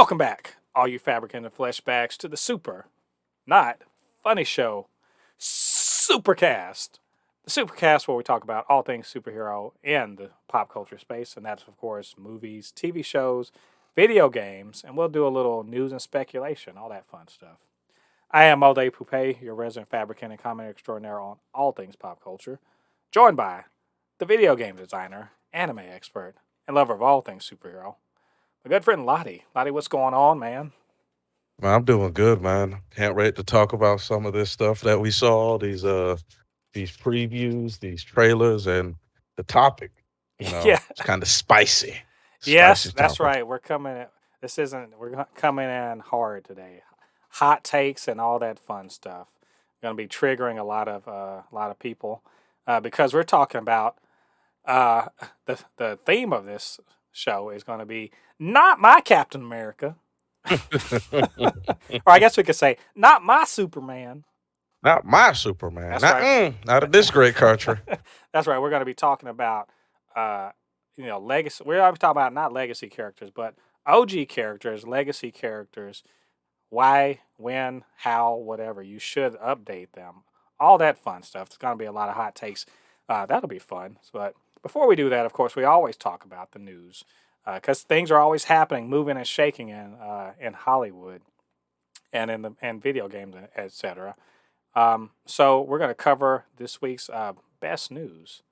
Welcome back, all you Fabricants and Fleshbags, to the super, not funny show, Supercast. The Supercast, where we talk about all things superhero in the pop culture space, and that's, of course, movies, TV shows, video games, and we'll do a little news and speculation, all that fun stuff. I am All Day Poupée, your resident fabricant and comment extraordinaire on all things pop culture, joined by the video game designer, anime expert, and lover of all things superhero, my good friend Ladi. Ladi, what's going on, man? Man, I'm doing good, man. Can't wait to talk about some of this stuff that we saw, these previews, these trailers, and the topic. Yeah, It's kind of spicy. yes, Spicy that's topic. right. We're coming. This isn't. Coming in hard today. Hot takes and all that fun stuff. Going to be triggering a lot of people because we're talking about uh, the theme of this show is going to be not my Captain America, or I guess we could say not my Superman. Not my Superman. That's right. Not in this great country. That's right. We're going to be talking about, uh, legacy. We're going to be talking about not legacy characters, but OG characters, legacy characters. Why, when, how, whatever. You should update them. All that fun stuff. It's going to be a lot of hot takes. That'll be fun. But before we do that, of course, we always talk about the news because things are always happening, moving and shaking in Hollywood and in the and video games, etc. So we're going to cover this week's best news.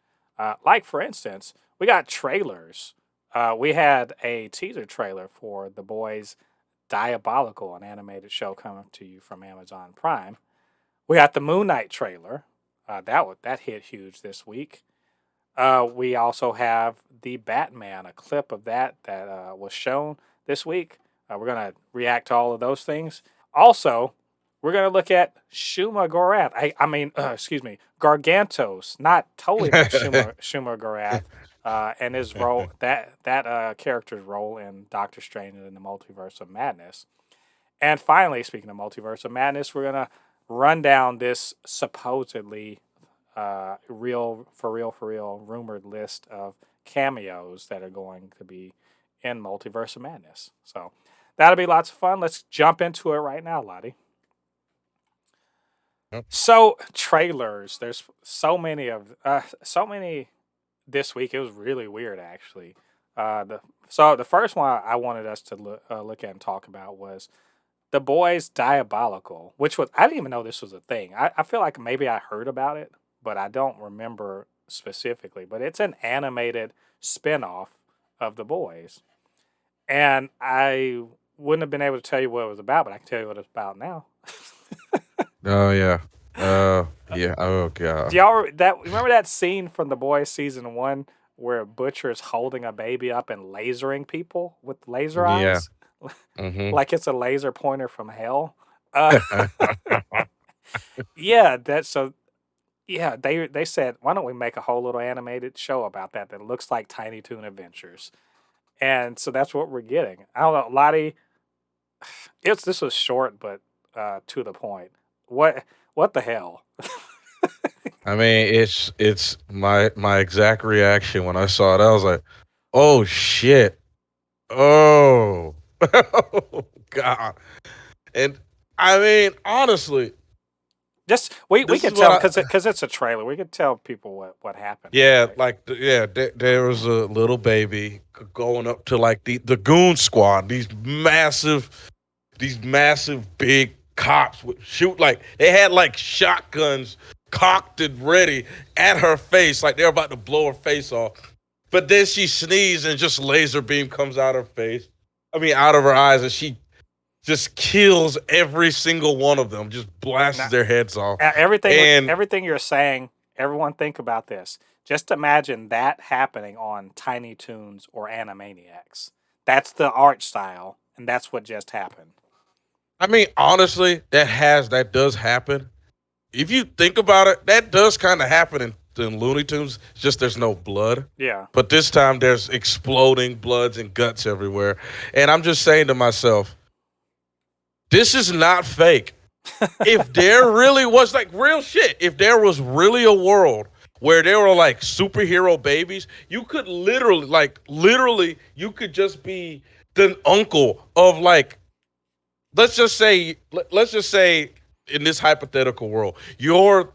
Like for instance, we got trailers. We had a teaser trailer for The Boys Diabolical, an animated show coming to you from Amazon Prime. We got the Moon Knight trailer. That hit huge this week. We also have the Batman, a clip of that was shown this week. We're gonna react to all of those things. Also, we're gonna look at Shuma Gorath. Excuse me, Gargantos, not totally not Shuma Gorath, and his role that character's role in Doctor Strange in the Multiverse of Madness. And finally, speaking of Multiverse of Madness, we're gonna run down this supposedly real rumored list of cameos that are going to be in Multiverse of Madness. So that'll be lots of fun. Let's jump into it right now, Lottie. Yep. So trailers, there's so many this week. It was really weird, actually. The first one I wanted us to look at and talk about was The Boys Diabolical, which was I didn't even know this was a thing. I feel like maybe I heard about it, but I don't remember specifically. But it's an animated spin-off of The Boys. And I wouldn't have been able to tell you what it was about, but I can tell you what it's about now. Oh yeah. Yeah. Oh god. Do y'all remember that scene from The Boys season 1 where Butcher's holding a baby up and lasering people with laser Yeah. eyes? hmm Like it's a laser pointer from hell? Uh, yeah, they said, why don't we make a whole little animated show about that looks like Tiny Toon Adventures? And so that's what we're getting. I don't know, Lottie. This was short, but to the point. What the hell? I mean, it's my exact reaction when I saw it. I was like, "Oh shit! Oh, oh god!" And I mean, honestly, Just we this could is what tell I because it's a trailer. We could tell people what happened, yeah, right? like there was a little baby going up to like the goon squad. These massive big cops would shoot like they had like shotguns cocked and ready at her face, like they're about to blow her face off. But then she sneezed and just laser beam comes out her face. I mean, out of her eyes, and she just kills every single one of them, just blasts Now, their heads off. everything And everything you're saying, everyone think about this. Just imagine that happening on Tiny Toons or Animaniacs. That's the art style, and that's what just happened. I mean, honestly, that does happen. If you think about it, that does kind of happen in Looney Tunes. It's just there's no blood. Yeah. But this time there's exploding bloods and guts everywhere. And I'm just saying to myself, this is not fake. If there really was like real shit, if there was really a world where there were like superhero babies, you could literally, you could just be the uncle of like, let's just say in this hypothetical world, you're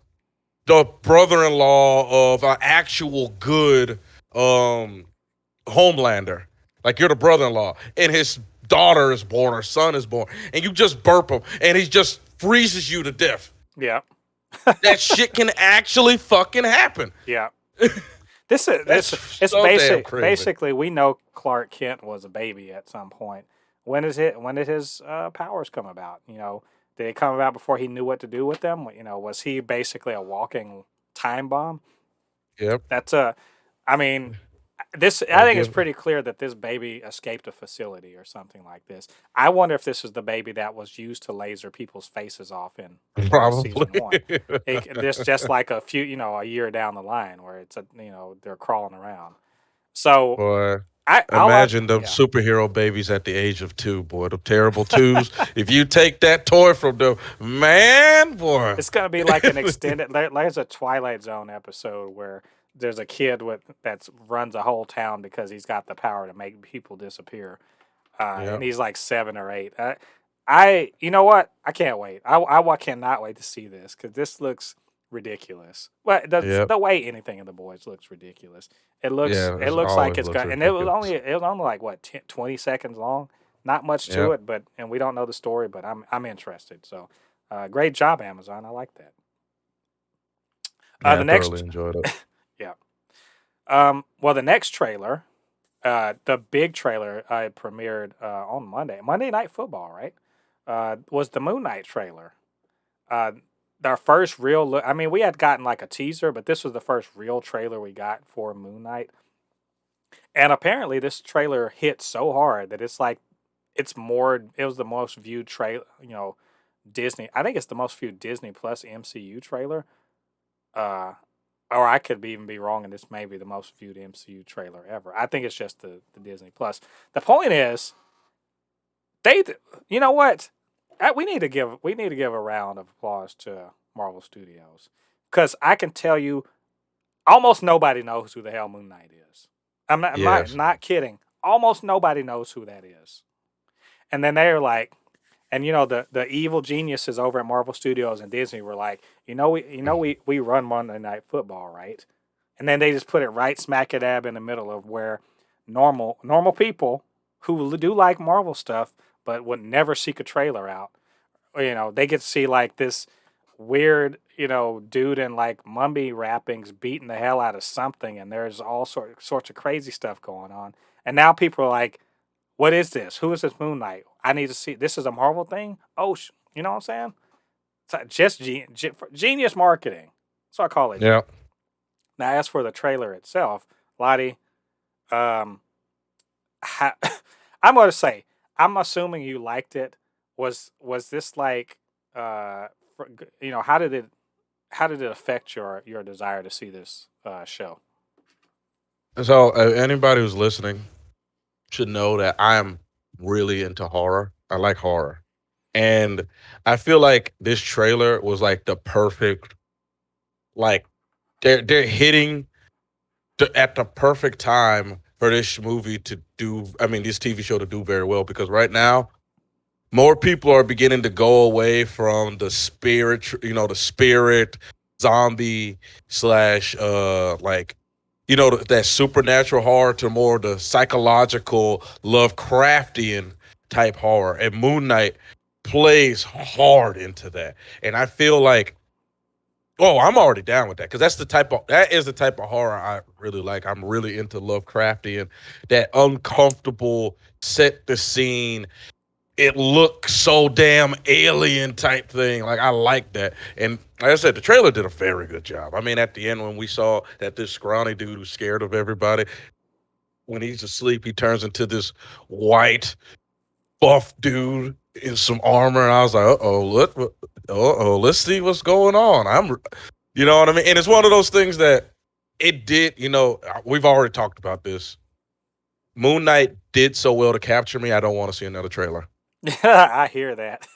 the brother-in-law of an actual good um Homelander. Like you're the brother-in-law, and his daughter is born or son is born, and you just burp him, and he just freezes you to death. Yeah. That shit can actually fucking happen. Yeah. This is That's this. It's so damn crazy. basically we know Clark Kent was a baby at some point. When is it? When did his powers come about? Did it come about before he knew what to do with them? Was he basically a walking time bomb? Yep. That's a. I mean, this. I I'll think it's give pretty clear that this baby escaped a facility or something like this. I wonder if this is the baby that was used to laser people's faces off in season probably. one. This just like a few, a year down the line where it's they're crawling around. So Boy, I imagine them yeah, superhero babies at the age of 2, boy. The terrible twos. If you take that toy from them, man, boy. it's gonna be like an extended. There's a Twilight Zone episode where there's a kid that runs a whole town because he's got the power to make people disappear, Yep. and he's like 7 or 8. You know what? I can't wait. I cannot wait to see this because this looks ridiculous. Well, Yep. the way anything in the boys looks ridiculous. Yeah, It it looks like always it's looks going, and it was ridiculous. only like what 20 seconds long. Not much to Yep. it, and we don't know the story, but I'm interested. So, great job, Amazon. I like that. Yeah, The I thoroughly next, enjoyed it. yeah. Well, the next trailer, the big trailer, premiered on Monday Night Football, right? Was the Moon Knight trailer. Uh, our first real look. I mean, we had gotten like a teaser, but this was the first real trailer we got for Moon Knight. And apparently, this trailer hit so hard that it's like it's more. It was the most viewed trailer. Disney. I think it's the most viewed Disney Plus MCU trailer. Uh, or I could even be wrong, and this may be the most viewed MCU trailer ever. I think it's just the Disney Plus. The point is, they. You know what? We need to give a round of applause to Marvel Studios because I can tell you, almost nobody knows who the hell Moon Knight is. Yes. Not kidding. Almost nobody knows who that is. And then they're like, and the evil geniuses over at Marvel Studios and Disney were like, we run Monday Night Football, right? And then they just put it right smack dab in the middle of where normal people who do like Marvel stuff but would never seek a trailer out. They get to see like this weird, dude in like mummy wrappings beating the hell out of something, and there's all sorts of crazy stuff going on. And now people are like, "What is this? Who is this Moon Knight? I need to see. This is a Marvel thing. Oh, you know what I'm saying? It's just genius marketing. That's what I call it. Yeah. Now, as for the trailer itself, Lottie, um, I'm going to say, I'm assuming you liked it. Was this like, how did it affect your desire to see this show? So anybody who's listening should know that I'm really into horror. I like horror. And I feel like this trailer was like the perfect, like they're hitting at the perfect time for this movie to do. I mean, this TV show to do very well because right now more people are beginning to go away from the spirit, the spirit zombie slash like that supernatural horror to more the psychological Lovecraftian type horror, and Moon Knight plays hard into that. And I feel like, oh, I'm already down with that because that is the type of horror I really like. I'm really into Lovecraftian, that uncomfortable set the scene, it looks so damn alien type thing. Like I like that. And like I said, the trailer did a very good job. I mean, at the end when we saw that this scrawny dude who's scared of everybody, when he's asleep, he turns into this white buff dude in some armor, and I was like, let's see what's going on. You know what I mean? And it's one of those things that it did. We've already talked about this. Moon Knight did so well to capture me. I don't want to see another trailer. I hear that.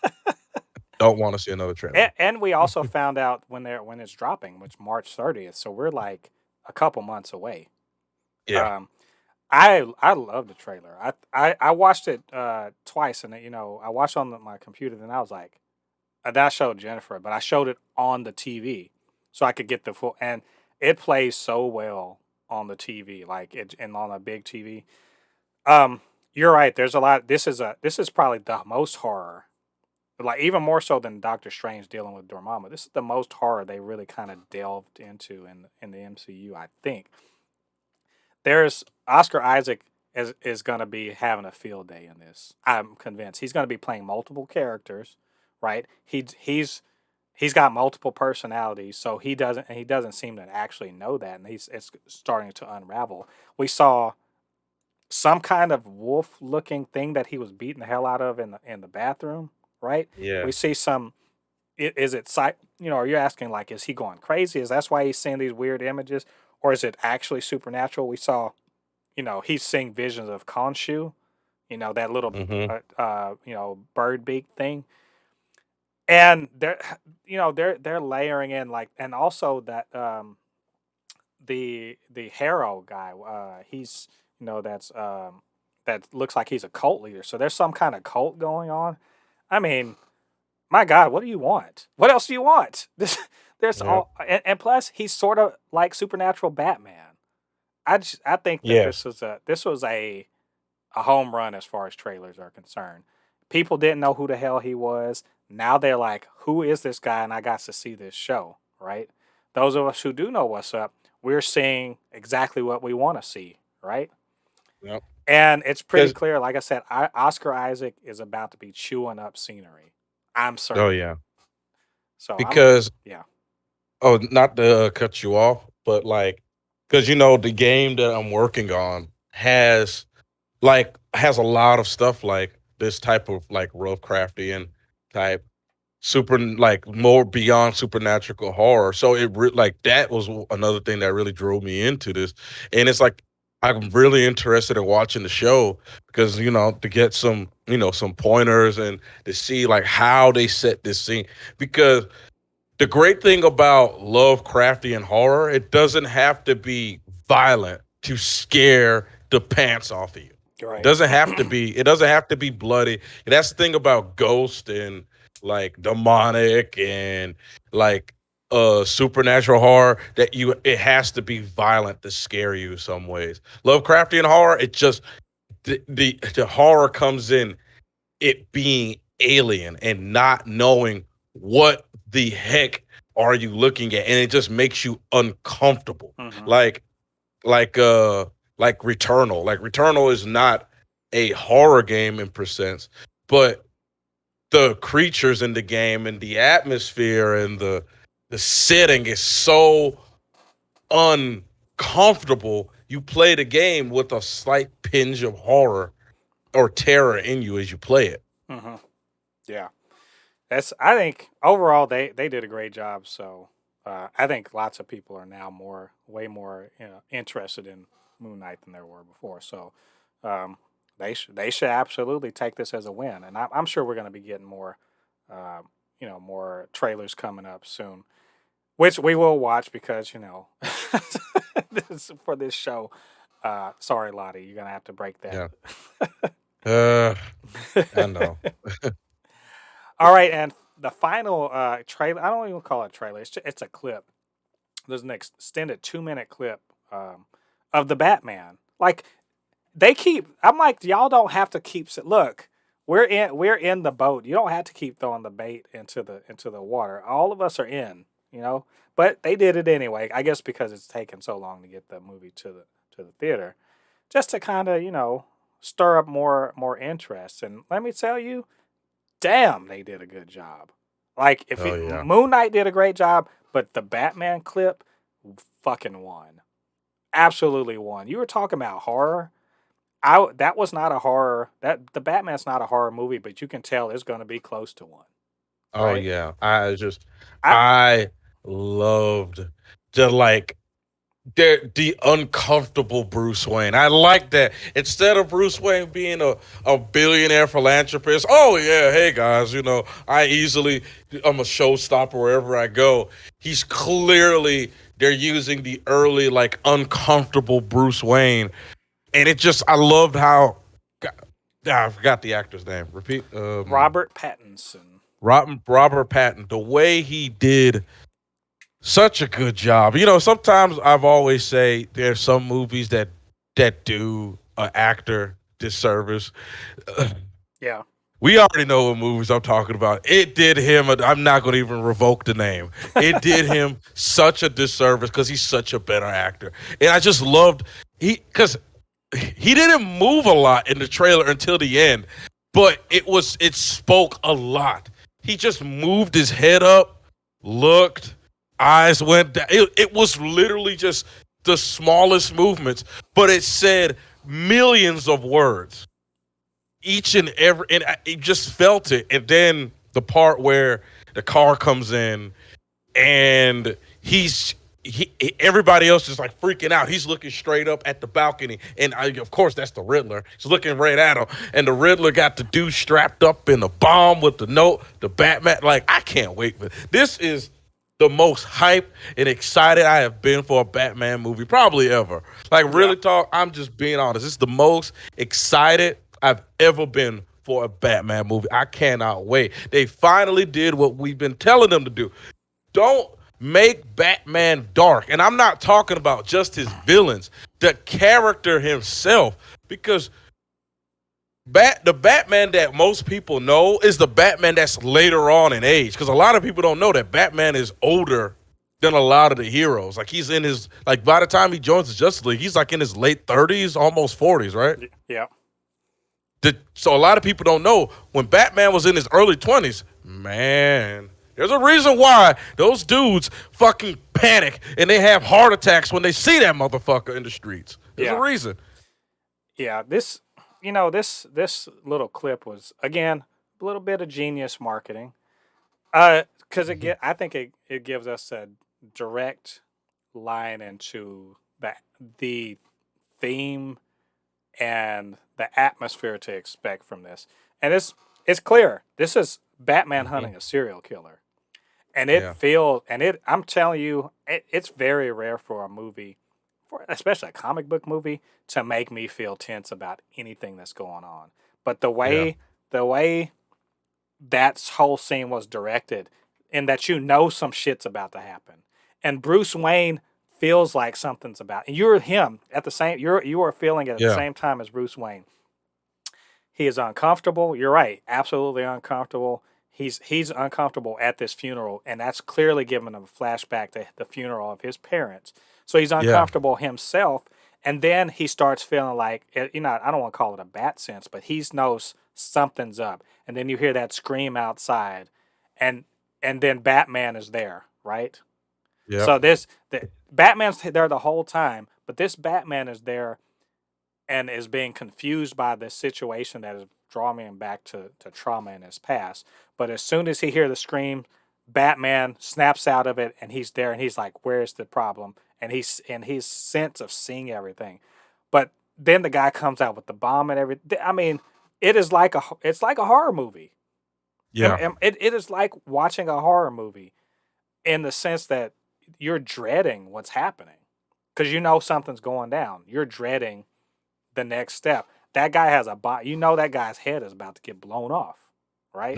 Don't want to see another trailer. And we also found out when it's dropping, which March 30th. So we're like a couple months away. Yeah. Um, I love the trailer. I watched it twice, and I watched on my computer. Then I was like, then I showed Jennifer, but I showed it on the TV so I could get the full. And it plays so well on the TV, like it and on a big TV. Um, you're right. There's a lot. This is probably the most horror, like even more so than Doctor Strange dealing with Dormammu. This is the most horror they really kind of delved into in the MCU. I think there's Oscar Isaac is going to be having a field day in this. I'm convinced he's going to be playing multiple characters, right? He's got multiple personalities, so he doesn't seem to actually know that, and it's starting to unravel. We saw some kind of wolf looking thing that he was beating the hell out of in the bathroom, right? Yeah. We see some. Is it are you asking like, is he going crazy? Is that's why he's seeing these weird images, or is it actually supernatural? We saw, he's seeing visions of Khonshu, that little Hmm. bird beak thing, and they're layering in like, and also that the Harrow guy, he's that's that looks like he's a cult leader. So there's some kind of cult going on. I mean, my God, what do you want? What else do you want? There's Yeah. all, and plus he's sort of like supernatural Batman. I think that Yes. this was a home run as far as trailers are concerned. People didn't know who the hell he was. Now they're like, who is this guy? And I got to see this show, right? Those of us who do know what's up, we're seeing exactly what we want to see, right? Yep. And it's pretty Because clear. Like I said, Oscar Isaac is about to be chewing up scenery. I'm oh certain. yeah. So Because yeah. oh, not to cut you off, but like, because the game that I'm working on has a lot of stuff like this type of like Lovecraftian type super like more beyond supernatural horror. So like that was another thing that really drove me into this, and it's like I'm really interested in watching the show because to get some pointers and to see like how they set this scene because the great thing about Lovecraftian horror, it doesn't have to be violent to scare the pants off of you. It Right. doesn't have to be. It doesn't have to be bloody. And that's the thing about ghost and like demonic and like supernatural horror that it has to be violent to scare you some ways. Lovecraftian horror, it just the horror comes in it being alien and not knowing what the heck are you looking at and it just makes you uncomfortable Hmm. like like uh like Returnal is not a horror game in percent but the creatures in the game and the atmosphere and the setting is so uncomfortable you play the game with a slight pinch of horror or terror in you as you play it. Hmm. Yeah. I think overall they did a great job. So I think lots of people are now way more interested in Moon Knight than there were before. So um, they should absolutely take this as a win, and I'm sure we're going to be getting uh, more trailers coming up soon, which we will watch because for this show. Sorry, Lottie, you're gonna have to break that. Yeah. Uh, I know. All right, and the final trailer. I don't even call it a trailer. It's a clip. There's an extended 2 minute clip of the Batman. Like they keep. I'm like, y'all don't have to keep. Look, we're in the boat. You don't have to keep throwing the bait into the water. All of us are in. But they did it anyway. I guess because it's taken so long to get the movie to the theater, just to kind of stir up more interest. And let me tell you, damn, they did a good job. Like if Oh yeah. Moon Knight did a great job, but the Batman clip fucking won. Absolutely won. You were talking about horror. That was not a horror. That the Batman's not a horror movie, but you can tell it's going to be close to one, Oh right? yeah. I I loved the like the uncomfortable Bruce Wayne. I like that. Instead of Bruce Wayne being a billionaire philanthropist, oh yeah, hey guys, I'm a showstopper wherever I go. He's clearly they're using the early like uncomfortable Bruce Wayne and it just I loved how. I forgot the actor's name. Repeat. Robert Pattinson. Robert Patton. The way he did such a good job. You know, sometimes I've always say there's some movies that do an actor disservice. Yeah. We already know what movies I'm talking about. It did him. I'm not going to even revoke the name. It did him such a disservice because he's such a better actor, and I just loved because he didn't move a lot in the trailer until the end, but it spoke a lot. He just moved his head up, looked, eyes went down. It was literally just the smallest movements, but it said millions of words each and every, and I just felt it. And then the part where the car comes in and everybody else is like freaking out. He's looking straight up at the balcony, and of course that's the Riddler. He's looking right at him, and the Riddler got the dude strapped up in a bomb with the note. The Batman, like I can't wait for this. Is the most hype and excited I have been for a Batman movie probably ever. Like Yeah. really talk, I'm just being honest. This is the most excited I've ever been for a Batman movie. I cannot wait. They finally did what we've been telling them to do. Don't make Batman dark. And I'm not talking about just his villains, the character himself. Because the Batman that most people know is the Batman that's later on in age. Because a lot of people don't know that Batman is older than a lot of the heroes. Like he's in his, like by the time he joins the Justice League, he's like in his late 30s, almost 40s, right? Yeah. So a lot of people don't know when Batman was in his early 20s, man, there's a reason why those dudes fucking panic and they have heart attacks when they see that motherfucker in the streets. There's a Yeah. reason. Yeah. This little clip was again a little bit of genius marketing. Because I think it gives us a direct line into the theme and the atmosphere to expect from this. And it's clear. This is Batman hunting a serial killer. And it Yeah. feels and it I'm telling you, it's very rare for a movie, for especially a comic book movie, to make me feel tense about anything that's going on. But Yeah. the way that whole scene was directed, in that you know some shit's about to happen. And Bruce Wayne feels like something's about, and you're him at the same, you are feeling it at the Yeah. same time as Bruce Wayne. He is uncomfortable. You're right, absolutely uncomfortable. He's uncomfortable at this funeral, and that's clearly giving him a flashback to the funeral of his parents. So he's Yeah. uncomfortable himself, and then he starts feeling like, I don't want to call it a bat sense, but he knows something's up. And then you hear that scream outside, and then Batman is there, right? Yep. So the Batman's there the whole time, but this Batman is there and is being confused by this situation that is drawing him back to trauma in his past. But as soon as he hears the scream, Batman snaps out of it, and he's there, and he's like, "Where's the problem?" And he's in his sense of seeing everything. But then the guy comes out with the bomb and everything. I mean, it's like a horror movie. Yeah. It is like watching a horror movie in the sense that you're dreading what's happening because you know something's going down. You're dreading the next step. That guy has a bomb. You know that guy's head is about to get blown off, right?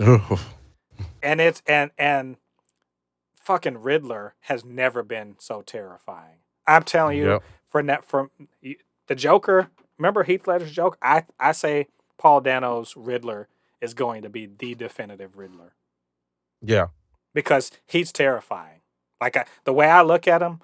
And and fucking Riddler has never been so terrifying. I'm telling you, Yep. the Joker. Remember Heath Ledger's Joker? I say Paul Dano's Riddler is going to be the definitive Riddler Yeah. because he's terrifying. Like the way I look at him,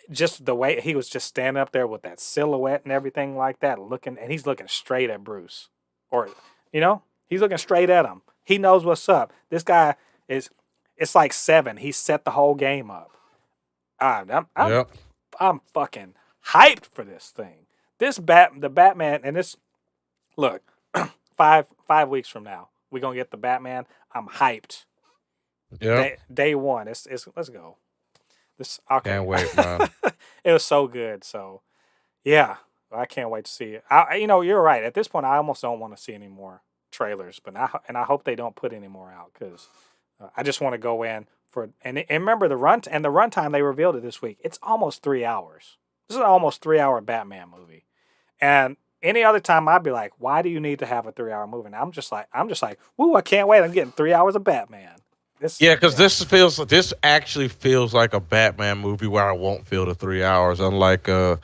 just the way he was just standing up there with that silhouette and everything like that, looking, and he's looking straight at Bruce, or he's looking straight at him. He knows what's up. This guy is. It's like Seven. He set the whole game up. I'm Yep. I'm fucking hyped for this thing. The Batman, and this look, 5 weeks from now, we're gonna get the Batman. I'm hyped. Yep. Day one. It's let's go. This okay. Can't wait, man. It was so good. So yeah, I can't wait to see it. You're right. At this point, I almost don't want to see any more trailers, but I hope they don't put any more out because I just want to go in for and remember the runtime they revealed it this week. It's almost 3 hours. This is an almost 3 hour Batman movie, And any other time I'd be like, why do you need to have a 3 hour movie? And I'm just like, woo, I can't wait. I'm getting 3 hours of Batman. Yeah, because Yeah. this actually feels like a Batman movie where I won't feel the 3 hours, unlike the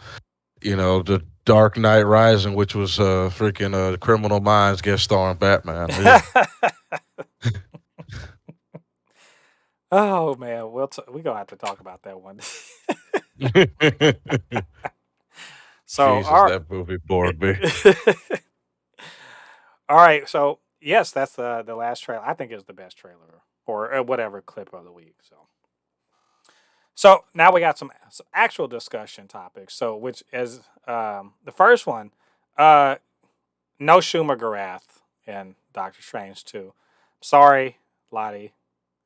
Dark Knight Rising, which was freaking Criminal Minds guest starring Batman. Yeah. Oh man, we gonna have to talk about that one. So Jesus, all that movie bored me. right. All right, so yes, that's the last trailer. I think is the best trailer or whatever clip of the week. So now we got some actual discussion topics. So which is the first one, uh, no Schumer Garath in Doctor Strange 2. Sorry, Lottie,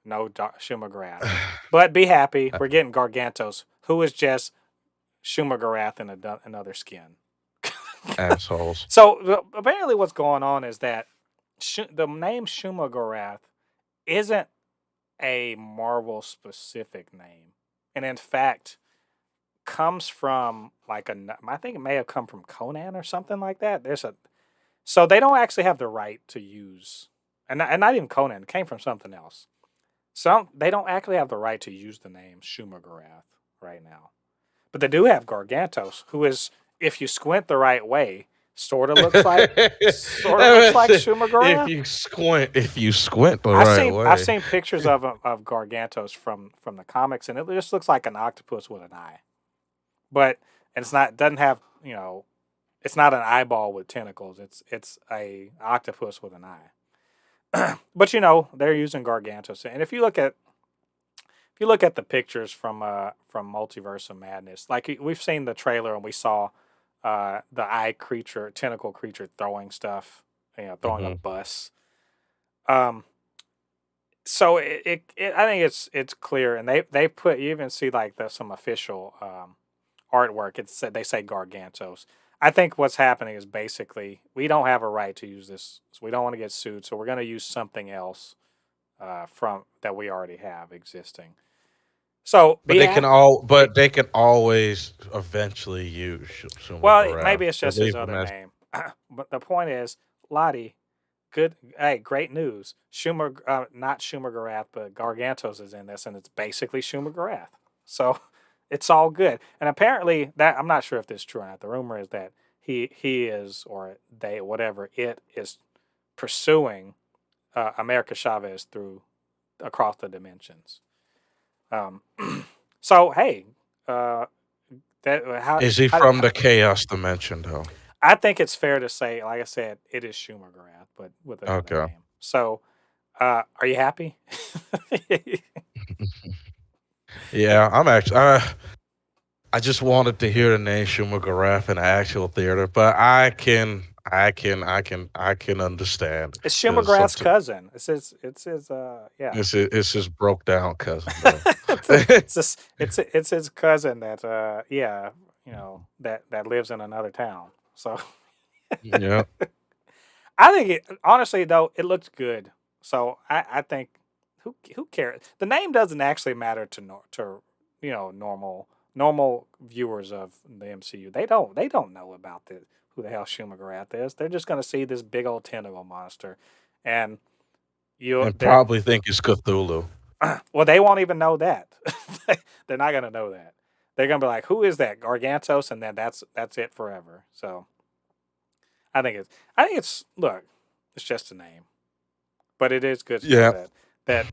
no Schumer Garath. But be happy, we're getting Gargantos, who is just Schumer Garath in another skin. Assholes. So apparently, what's going on is that the name Shuma Gorath isn't a Marvel specific name, and in fact, comes from I think it may have come from Conan or something like that. So they don't actually have the right to use, and not even Conan. It came from something else. So they don't actually have the right to use the name Shuma Gorath right now. But they do have Gargantos, who is, if you squint the right way, sort of looks like Shuma if Gorath. you squint the right I've way. seen pictures of Gargantos from the comics, and it just looks like an octopus with an eye. But it's not doesn't have it's not an eyeball with tentacles. It's a octopus with an eye. But they're using Gargantos, and if you look at the pictures from Multiverse of Madness, like we've seen the trailer and we saw the eye creature, tentacle creature throwing stuff, throwing a Hmm. bus. Um, so I think it's clear, and they put you even see like some official artwork. It said they say Gargantos. I think what's happening is basically we don't have a right to use this, so we don't want to get sued. So we're going to use something else from that we already have existing. So But be happy. they can always eventually use Suma Well, Baratheon. maybe it's They just his leave them other as name. But the point is, Lottie, good. Hey, great news. Schumer, not Schumer Garath, but Gargantos is in this, and it's basically Schumer Garath. So it's all good. And apparently, that I'm not sure if this is true or not. The rumor is that he is, or they, whatever it is, pursuing America Chavez through across the dimensions. Um, so hey, uh, that Is he how from the chaos dimension though? I think it's fair to say, like I said, it is Schumer Garath, but with another Okay. name. So, are you happy? Yeah, I'm actually. I just wanted to hear the name Schumer Garaf in the actual theater, but I can understand It's Schumer because Garath's sometimes cousin. It's his yeah. it's his broke down cousin though. It's his cousin that yeah, that lives in another town. So Yeah, I think honestly though it looked good. So I think who cares? The name doesn't actually matter to normal viewers of the MCU. They don't know about who the hell Schumer Garath is. They're just gonna see this big old tentacle monster, and and they're probably think it's Cthulhu. well they won't even know that. They're not gonna know that. They're gonna be like, who is that Gargantos? And then that's it forever. So I think it's look, it's just a name, but it is good to know Yeah, that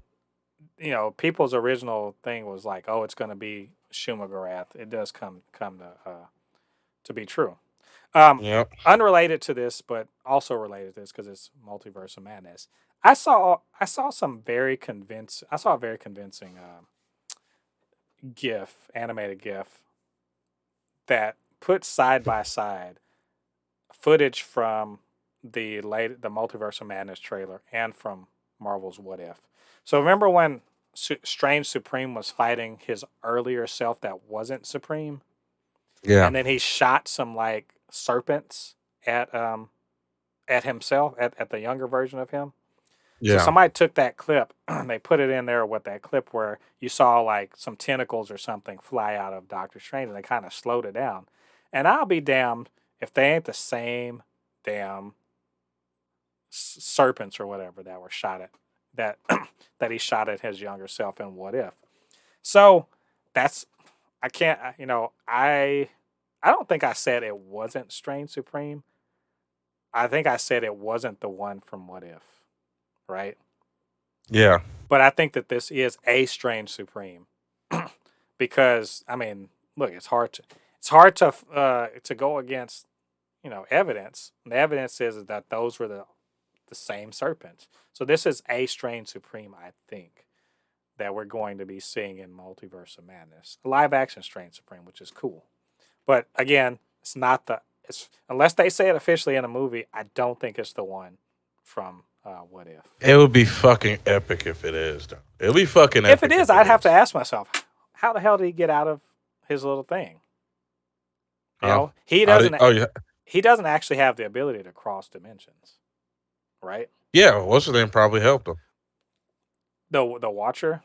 people's original thing was like, oh, it's going to be Schumer Garath. It does come to be true. Um, yeah. Unrelated to this, but also related to this because it's multiverse of madness. I saw a very convincing animated GIF that put side by side footage from the Multiverse of Madness trailer and from Marvel's What If. So remember when Strange Supreme was fighting his earlier self that wasn't Supreme, Yeah, and then he shot some like serpents at himself at the younger version of him. So yeah. somebody took that clip and they put it in there with that clip where you saw like some tentacles or something fly out of Doctor Strange, and they kind of slowed it down. And I'll be damned if they ain't the same damn serpents or whatever that were shot at that that he shot at his younger self in What If. So that's I can't I don't think I said it wasn't Strange Supreme. I think I said it wasn't the one from What If, right? Yeah. But I think that this is a Strange Supreme because I mean, look, it's hard to go against evidence. And the evidence is that those were the same serpents. So this is a Strange Supreme, I think, that we're going to be seeing in Multiverse of Madness, a live action Strange Supreme, which is cool. But again, it's not it's unless they say it officially in a movie. I don't think it's the one from What If. It would be fucking epic if it is, though. It'll be fucking If it epic is, if it I'd have to is. ask myself, how the hell did he get out of his little thing? You Huh? know, he How did? doesn't. Oh yeah, He doesn't actually have the ability to cross dimensions, right? yeah. What's the name? Probably helped him. The Watcher.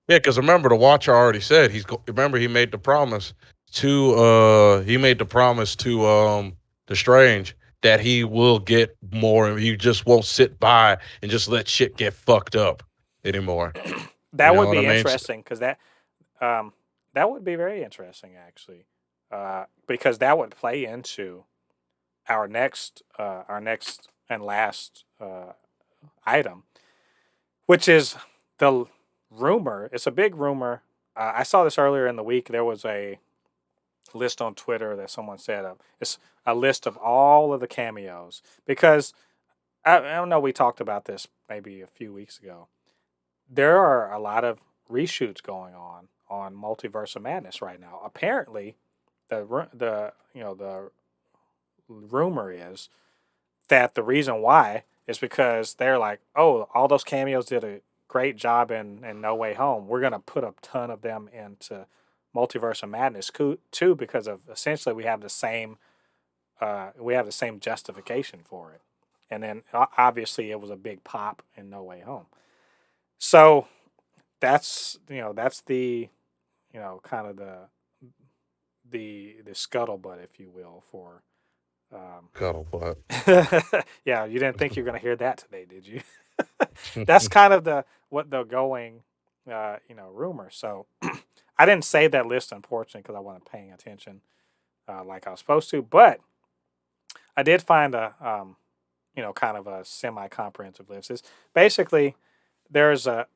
Yeah, because remember the Watcher already said remember he made the promise to the Strange that he will get more and he just won't sit by and just let shit get fucked up anymore. You That know would what I be mean? interesting because um, that would be very interesting actually, because that would play into our next and last item, which is the rumor. It's a big rumor. I saw this earlier in the week. There was a list on Twitter that someone set up. It's a list of all of the cameos because I don't know. We talked about this maybe a few weeks ago. There are a lot of reshoots going on Multiverse of Madness right now. Apparently, the rumor is that the reason why is because they're like, oh, all those cameos did a great job in No Way Home. We're gonna put a ton of them into Multiverse of Madness too, because of essentially we have the same justification for it. And then obviously it was a big pop in No Way Home. So that's the kind of the scuttlebutt, if you will, for Scuttlebutt. yeah, you didn't think you were going to hear that today, did you? That's kind of what the going rumor. So I didn't save that list unfortunately because I wasn't paying attention like I was supposed to, but I did find a kind of a semi-comprehensive list. It's basically there's a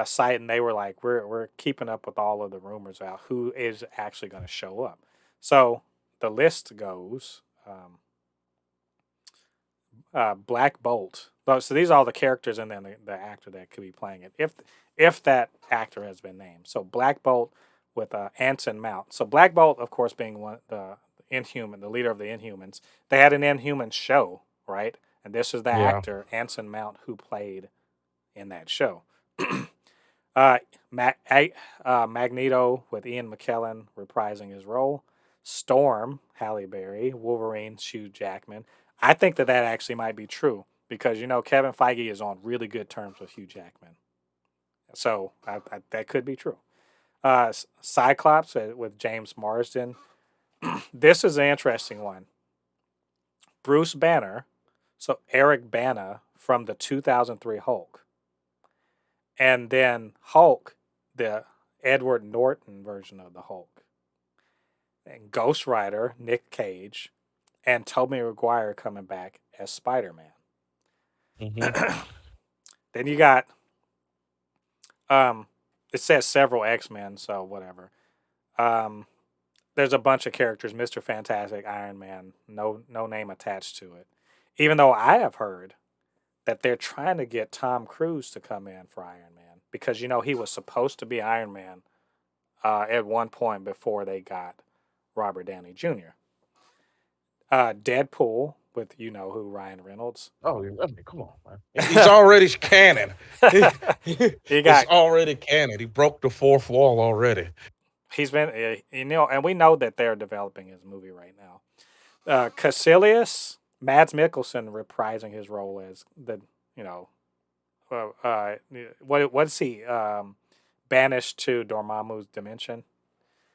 site and they were like, we're keeping up with all of the rumors about who is actually going to show up. So the list goes Black Bolt. So these are all the characters and then the actor that could be playing it if that actor has been named. So Black Bolt with Anson Mount. So Black Bolt, of course, being the Inhuman, the leader of the Inhumans. They had an Inhuman show, right? And this is the Yeah. actor Anson Mount who played in that show. uh, Magneto with Ian McKellen reprising his role. Storm, Halle Berry. Wolverine, Hugh Jackman. I think that actually might be true because Kevin Feige is on really good terms with Hugh Jackman, so that could be true. Cyclops with James Marsden. This is an interesting one. Bruce Banner, so Eric Bana from the 2003 Hulk, and then Hulk, the Edward Norton version of the Hulk, and Ghost Rider, Nick Cage, and Tobey Maguire coming back as Spider-Man. Mm-hmm. Then you got it says several X-Men, so whatever. Um, there's a bunch of characters, Mr. Fantastic, Iron Man, no name attached to it. Even though I have heard that they're trying to get Tom Cruise to come in for Iron Man because he was supposed to be Iron Man at one point before they got Robert Downey Jr. Deadpool with who, Ryan Reynolds. Oh, I mean, come on, man. He's already canon. You It's got already canon. He broke the fourth wall already. he's been and we know that they're developing his movie right now. Caecilius, Mads Mikkelsen reprising his role as the you know what's he banished to Dormammu's dimension.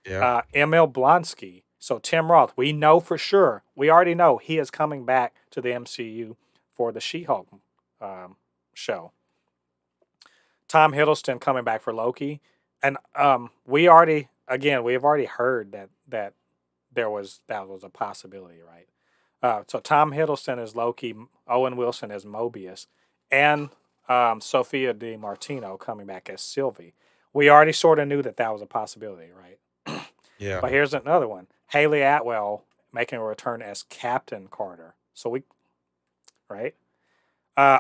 Yeah. Emil Blonsky, So Tim Roth, we know for sure. We already know he is coming back to the MCU for the She-Hulk show. Tom Hiddleston coming back for Loki, and we have already heard that that was a possibility, right? So Tom Hiddleston is Loki, Owen Wilson is Mobius, and Sophia Di Martino coming back as Sylvie. We already sort of knew that was a possibility, right? Yeah. But here's another one: Haley Atwell making a return as Captain Carter. So we, right? I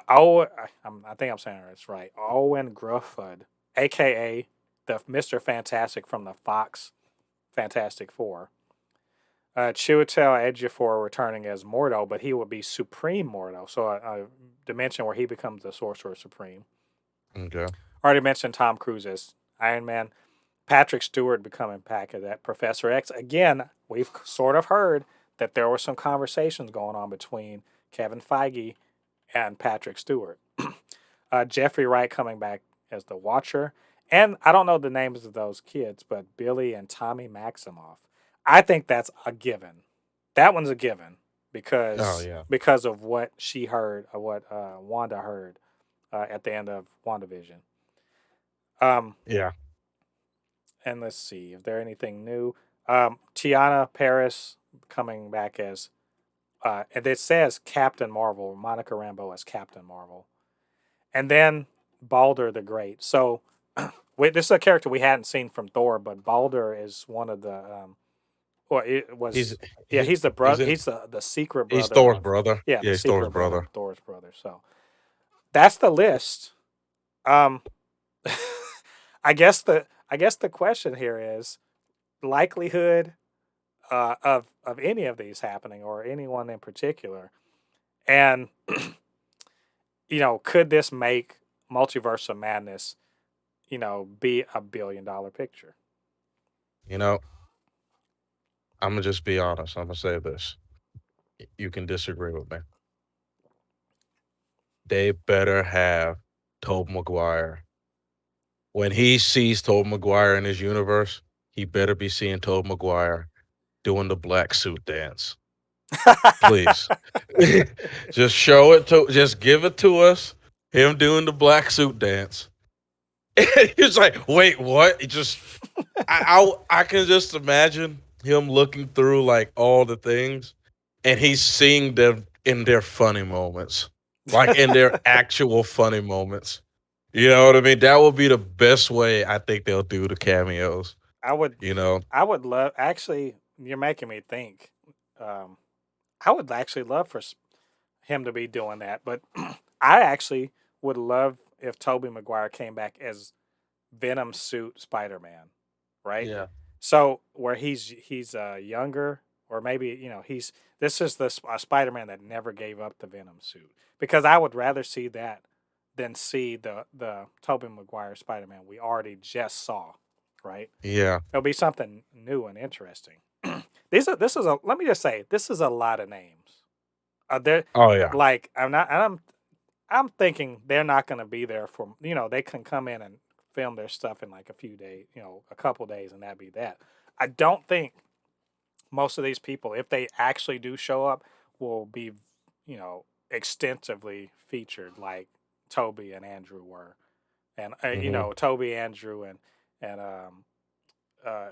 think I'm saying this right. Owen Gruffud, aka the Mr. Fantastic from the Fox Fantastic Four. Chiwetel Ejiofor returning as Mordo, but he would be Supreme Mordo, so a dimension where he becomes the Sorcerer Supreme. Okay. Already mentioned Tom Cruise as Iron Man. Patrick Stewart becoming back as that Professor X. Again, we've sort of heard that there were some conversations going on between Kevin Feige and Patrick Stewart. Jeffrey Wright coming back as the Watcher. And I don't know the names of those kids, but Billy and Tommy Maximoff. I think that's a given. That one's a given Oh because yeah. of what she heard, or what Wanda heard at the end of WandaVision. Um, Yeah. and let's see if there anything new. Tiana Paris coming back as, and it says Captain Marvel. Monica Rambeau as Captain Marvel, and then Balder the Great. So this is a character we hadn't seen from Thor, but Balder is one of the well, it He's was yeah, he, he's the he's brother. in, He's the secret he's brother Thor's of brother. yeah, Yeah, the he's Thor's secret brother brother. of Thor's brother. So that's the list. Um, I guess the question here is likelihood of any of these happening or anyone in particular, and could this make Multiverse of Madness be a $1 billion picture? You know, I'm gonna just be honest. I'm gonna say this. You can disagree with me. They better have Tobey Maguire. When he sees Tobey Maguire in his universe, he better be seeing Tobey Maguire doing the black suit dance. Please. Just show it to just give it to us. Him doing the black suit dance. He's like, wait, what? He just I can just imagine him looking through like all the things and he's seeing them in their funny moments. Like in their actual funny moments. You know what I mean? That would be the best way I think they'll do the cameos, I would you know? I would love actually. You're making me think. Um, I would actually love for him to be doing that, but I actually would love if Toby Maguire came back as Venom suit Spider Man, right? Yeah. So where he's younger, or maybe he's this is the Spider Man that never gave up the Venom suit, because I would rather see that than see the Toby Maguire Spider Man we already just saw, right? Yeah. It'll be something new and interesting. This is a let me just say this is a lot of names. There Oh yeah. like I'm thinking they're not going to be there for they can come in and film their stuff in like a few days, a couple days, and that'd be that. I don't think most of these people, if they actually do show up, will be extensively featured like Toby and Andrew were, and Hmm. Toby, Andrew, and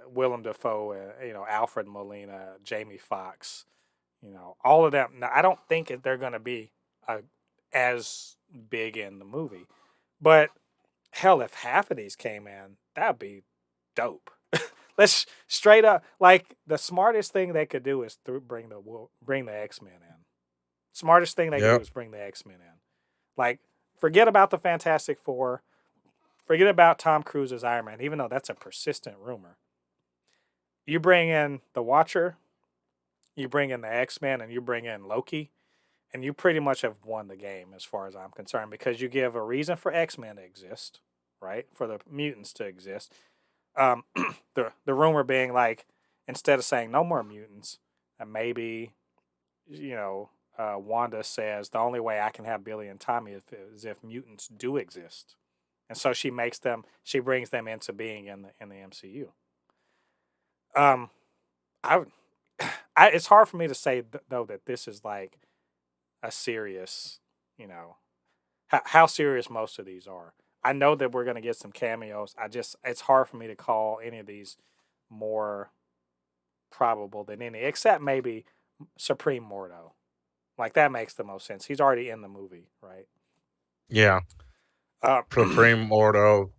Willem Dafoe, Alfred Molina, Jamie Foxx, all of them. Now, I don't think they're going to be as big in the movie, but hell, if half of these came in, that'd be dope. Let's straight up like the smartest thing they could do is bring the X-Men in. Smartest thing they could do Yep. is bring the X-Men in. Like, forget about the Fantastic Four. Forget about Tom Cruise as Iron Man, even though that's a persistent rumor. You bring in the Watcher, you bring in the X-Men, and you bring in Loki, and you pretty much have won the game as far as I'm concerned, because you give a reason for X-Men to exist, right? For the mutants to exist. Um, the rumor being like, instead of saying no more mutants, and maybe Wanda says the only way I can have Billy and Tommy is if mutants do exist, and so she brings them into being in the MCU. Um, I it's hard for me to say though that this is like a serious, you know, how serious most of these are. I know that we're gonna get some cameos. It's hard for me to call any of these more probable than any, except maybe Supreme Mordo. Like that makes the most sense. He's already in the movie, right? Yeah. Uh, Supreme Mordo,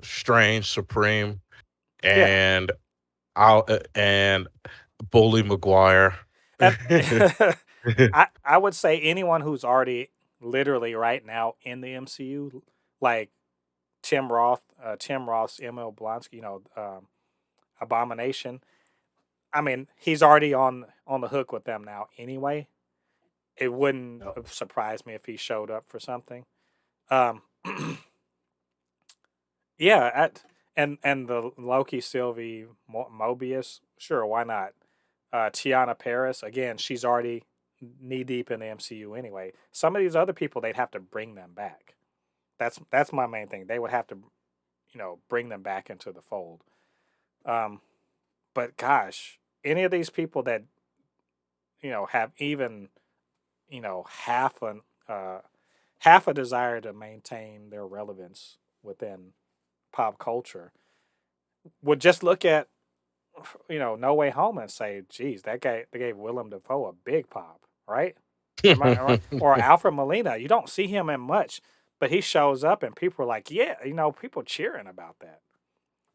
Strange Supreme, yeah, and and Bully McGuire. and I would say anyone who's already literally right now in the MCU, like Tim Roth's Emil Blonsky, Abomination. I mean, he's already on the hook with them now anyway. It wouldn't Yep. surprise me if he showed up for something. Um, yeah, and the Loki Sylvie Mobius, sure, why not? Tiana Paris, again, she's already knee deep in the MCU anyway. Some of these other people, they'd have to bring them back. That's my main thing. They would have to, bring them back into the fold. Um, but gosh, any of these people that have even half an half a desire to maintain their relevance within pop culture would just look at No Way Home and say, "Geez, that guy they gave Willem Dafoe a big pop, right?" Am I or Alfred Molina? You don't see him in much, but he shows up and people are like, "Yeah," people cheering about that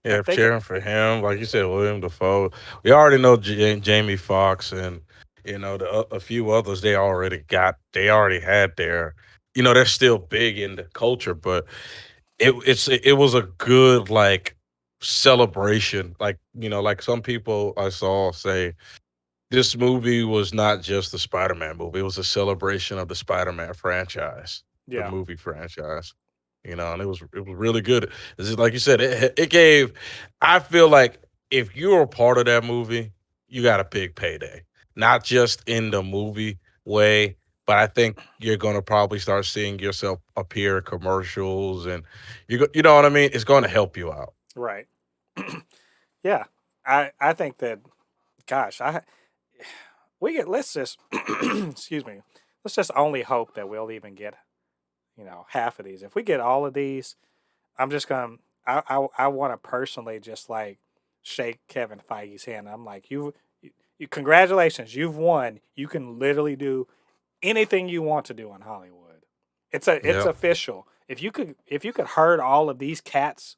Yeah, and thinking, cheering for him, like you said, William Dafoe. We already know Jamie Foxx and a few others. They already had their, they're still big in the culture, but it was a good like celebration. Like like some people I saw say this movie was not just the Spider-Man movie; it was a celebration of the Spider-Man franchise, the "Yeah, movie franchise. And it was really good. This is like you said, it gave. I feel like if you're a part of that movie, you got a big payday, not just in the movie way, but I think you're gonna probably start seeing yourself appear in commercials, and you know what I mean. It's going to help you out. right." Yeah, I think that. Gosh, I we get let's just excuse me. Let's just only hope that we'll even get half of these. If we get all of these, I'm just gonna. I want to personally just like shake Kevin Feige's hand. I'm like, you congratulations, you've won. You can literally do anything you want to do in Hollywood. It's Yep. official. If you could herd all of these cats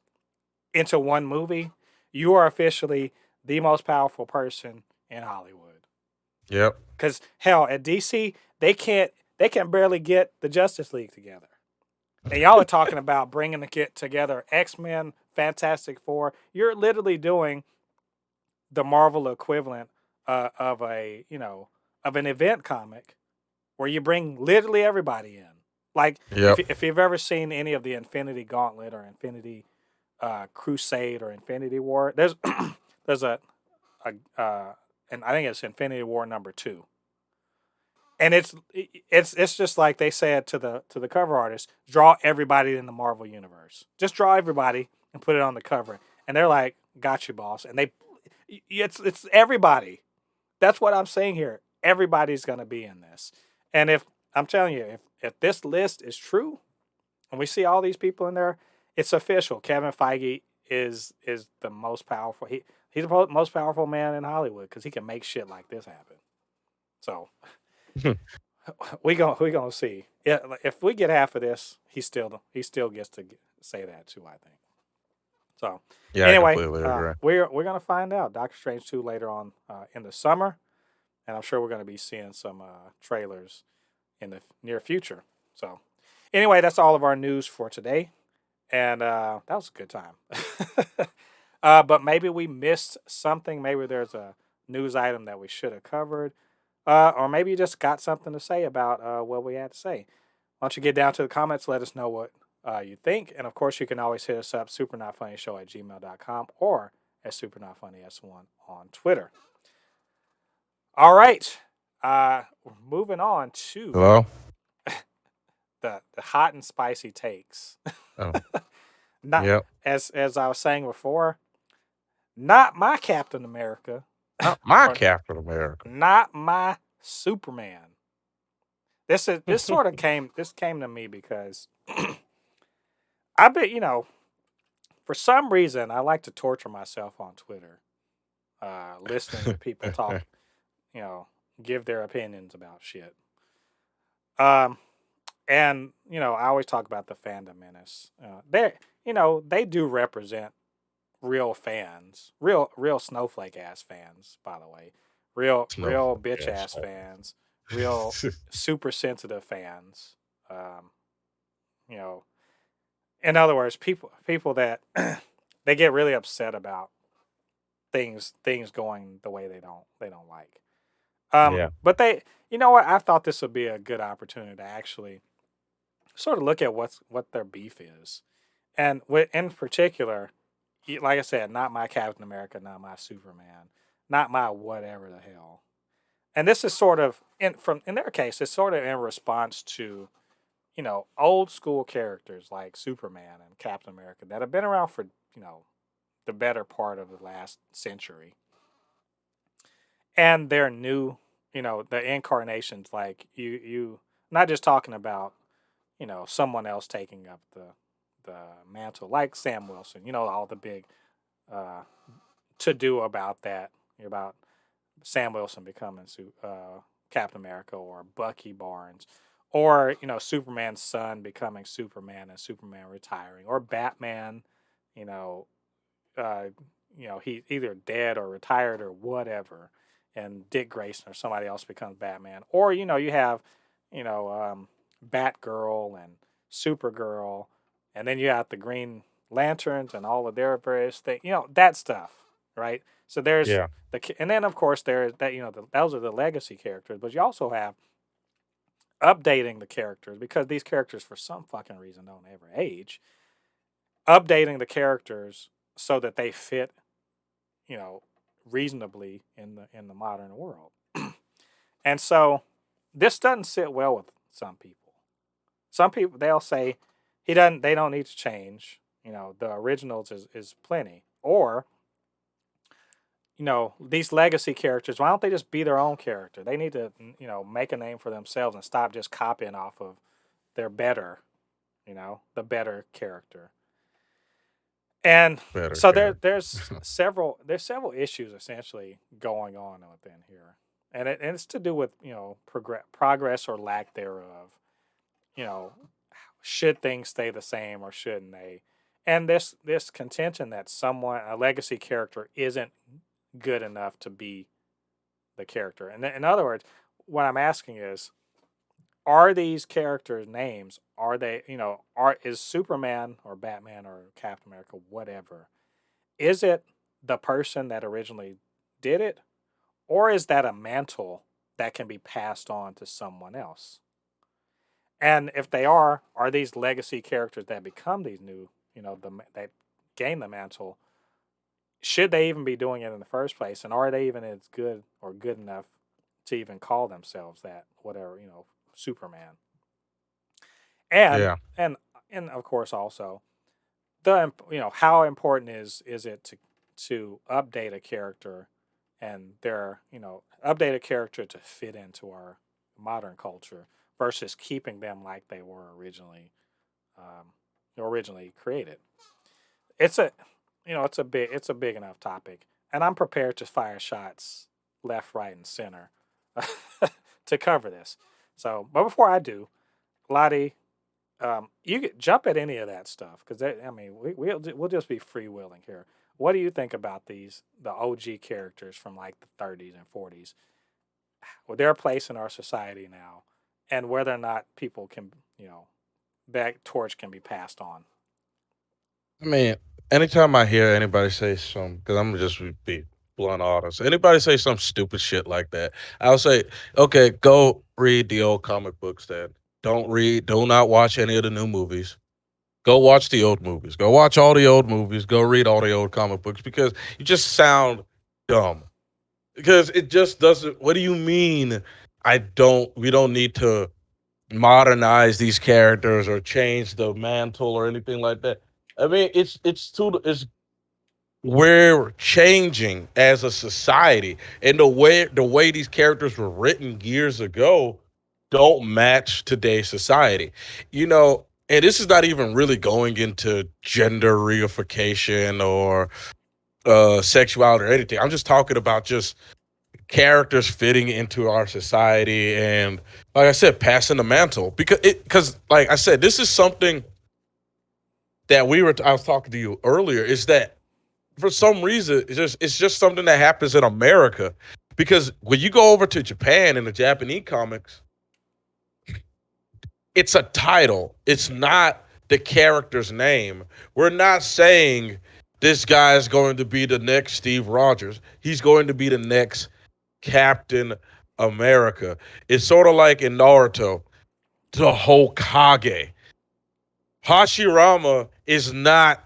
into one movie, you are officially the most powerful person in Hollywood. Yep. Because hell, at DC, they can barely get the Justice League together. And y'all are talking about bringing the kit together X-Men, Fantastic Four. You're literally doing the Marvel equivalent of of an event comic where you bring literally everybody in. Like Yep. if you've ever seen any of the Infinity Gauntlet or Infinity Crusade or Infinity War, there's and I think it's Infinity War #2, and it's just like they said to the cover artist, draw everybody in the Marvel universe. Just draw everybody and put it on the cover. And they're like, "Got you, boss." And it's everybody. That's what I'm saying here. Everybody's gonna be in this. And if I'm telling you, if this list is true, and we see all these people in there, it's official. Kevin Feige is the most powerful. He's the most powerful man in Hollywood because he can make shit like this happen. So we gonna see. Yeah, if we get half of this, he still gets to say that too. I think. So Yeah, I anyway, completely agree. we're gonna find out Doctor Strange 2 later on in the summer, and I'm sure we're gonna be seeing some trailers in the near future. So anyway, that's all of our news for today, and that was a good time. But maybe we missed something. Maybe there's a news item that we should have covered. Or maybe you just got something to say about what we had to say. Why don't you get down to the comments, let us know what you think. And of course, you can always hit us up, supernotfunnyshow@gmail.com or at supernotfunnys1 on Twitter. All right. Moving on to Hello. the hot and spicy takes. Oh, Not yep. as I was saying before, not my Captain America. Not my or Captain America. not my Superman. This came to me because I bet for some reason I like to torture myself on Twitter, listening to people talk, you know, give their opinions about shit. Um, and I always talk about the fandom menace. They do represent real fans, real snowflake ass fans, by the way, real Snowflake bitch ass ass fans, real fan. super sensitive fans. Um, you know, in other words, people that they get really upset about things going the way they don't like. Yeah. But you know what? I thought this would be a good opportunity to actually sort of look at what their beef is, and in particular, like I said, not my Captain America, not my Superman, not my whatever the hell. And this is sort of in their case, it's sort of in response to old school characters like Superman and Captain America that have been around for the better part of the last century, and they're new. The incarnations, like not just talking about someone else taking up the mantle, like Sam Wilson. All the big uh, to do about that, about Sam Wilson becoming Captain America, or Bucky Barnes, or Superman's son becoming Superman and Superman retiring, or Batman, you know, uh, he either dead or retired or whatever, and Dick Grayson or somebody else becomes Batman, or you have you know Batgirl and Supergirl, and then you have the Green Lanterns and all of their various things, that stuff, right? So there's Yeah. and then of course there's that those are the legacy characters, but you also have updating the characters, because these characters for some fucking reason don't ever age. Updating the characters so that they fit, you know, reasonably in the modern world. And so this doesn't sit well with some people. Some people, they'll say they don't need to change. The originals is plenty. Or, these legacy characters, why don't they just be their own character? They need to, make a name for themselves and stop just copying off of their better, the better character. And Better so character. there's several issues essentially going on within here, and it's to do with progress or lack thereof. You know, should things stay the same or shouldn't they? And this contention that someone, a legacy character, isn't good enough to be the character. And in other words, what I'm asking is, are these characters' names, are they, is Superman or Batman or Captain America, whatever, is it the person that originally did it, or is that a mantle that can be passed on to someone else? And if they are these legacy characters that become these new, that gain the mantle, should they even be doing it in the first place? And are they even as good or good enough to even call themselves that, whatever, Superman? And Yeah. and and of course also how important is it to update a character, and their update a character to fit into our modern culture versus keeping them like they were um, originally created. It's a it's a big enough topic, and I'm prepared to fire shots left, right, and center to cover this. So, but before I do, Lottie, you could jump at any of that stuff, because I mean we'll just be freewheeling here. What do you think about the OG characters from like the 30s and 40s, with their place in our society now, and whether or not people can that torch can be passed on? I mean, anytime I hear anybody say some, because I'm just be blunt honest. Anybody say some stupid shit like that, I'll say, okay, go read the old comic books. Then do not watch any of the new movies. Go watch the old movies. Go watch all the old movies. Go read all the old comic books, because you just sound dumb. Because it just doesn't. What do you mean? We don't need to modernize these characters or change the mantle or anything like that. I mean, it's we're changing as a society, and the way these characters were written years ago don't match today's society. And this is not even really going into gender reification or sexuality or anything. I'm just talking about just characters fitting into our society and, like I said, passing the mantle. Because like I said, this is something that I was talking to you earlier, is that for some reason it's just something that happens in America. Because when you go over to Japan in the Japanese comics, it's a title. It's not the character's name. We're not saying this guy is going to be the next Steve Rogers. He's going to be the next Captain America. It's sort of like in Naruto, the Hokage. Hashirama is not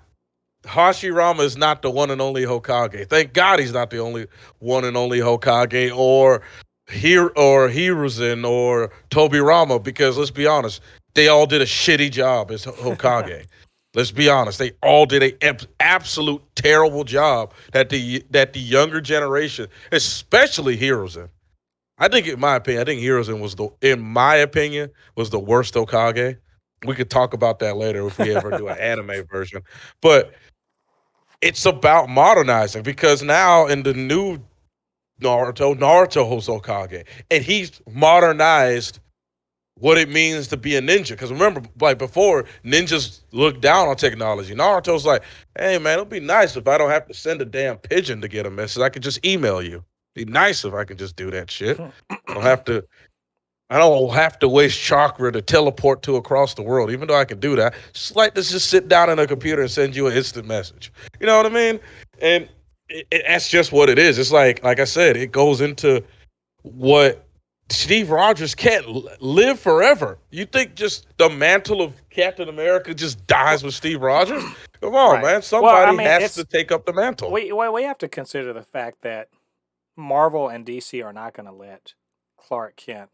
Hashirama is not the one and only Hokage. Thank God he's not the only one and only Hokage, or Hiruzen or Tobirama, because let's be honest, they all did a shitty job as Hokage. Let's be honest, they all did a absolute terrible job that the younger generation, especially Hiruzen. I think Hiruzen in my opinion, was the worst Hokage. We could talk about that later if we ever do an anime version. But it's about modernizing, because now in the new Naruto holds Hokage, and he's modernized what it means to be a ninja. Because remember, like before, ninjas looked down on technology. Naruto's like, hey man, it'll be nice if I don't have to send a damn pigeon to get a message. I could just email you. Be nice if I could just do that shit. I don't have to I don't have to waste chakra to teleport to across the world, even though I can do that. Just like to just sit down in a computer and send you an instant message. You know what I mean? And that's just what it is. It's like I said, it goes into what Steve Rogers can't live forever. You think just the mantle of Captain America just dies with Steve Rogers? Come on, Right. man. Well, I Somebody mean, has to it's take up the mantle. we have to consider the fact that Marvel and DC are not going to let Clark Kent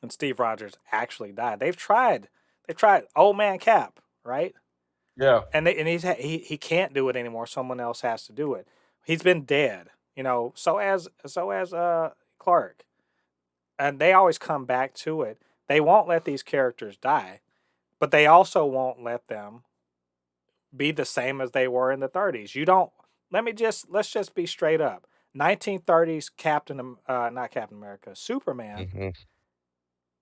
and Steve Rogers actually die. They've tried Old Man Cap, right? Yeah. And he can't do it anymore. Someone else has to do it. He's been dead, so as Clark, and they always come back to it. They won't let these characters die, but they also won't let them be the same as they were in the 30s. You don't. Let's just be straight up. 1930s not Captain America, Superman Hmm.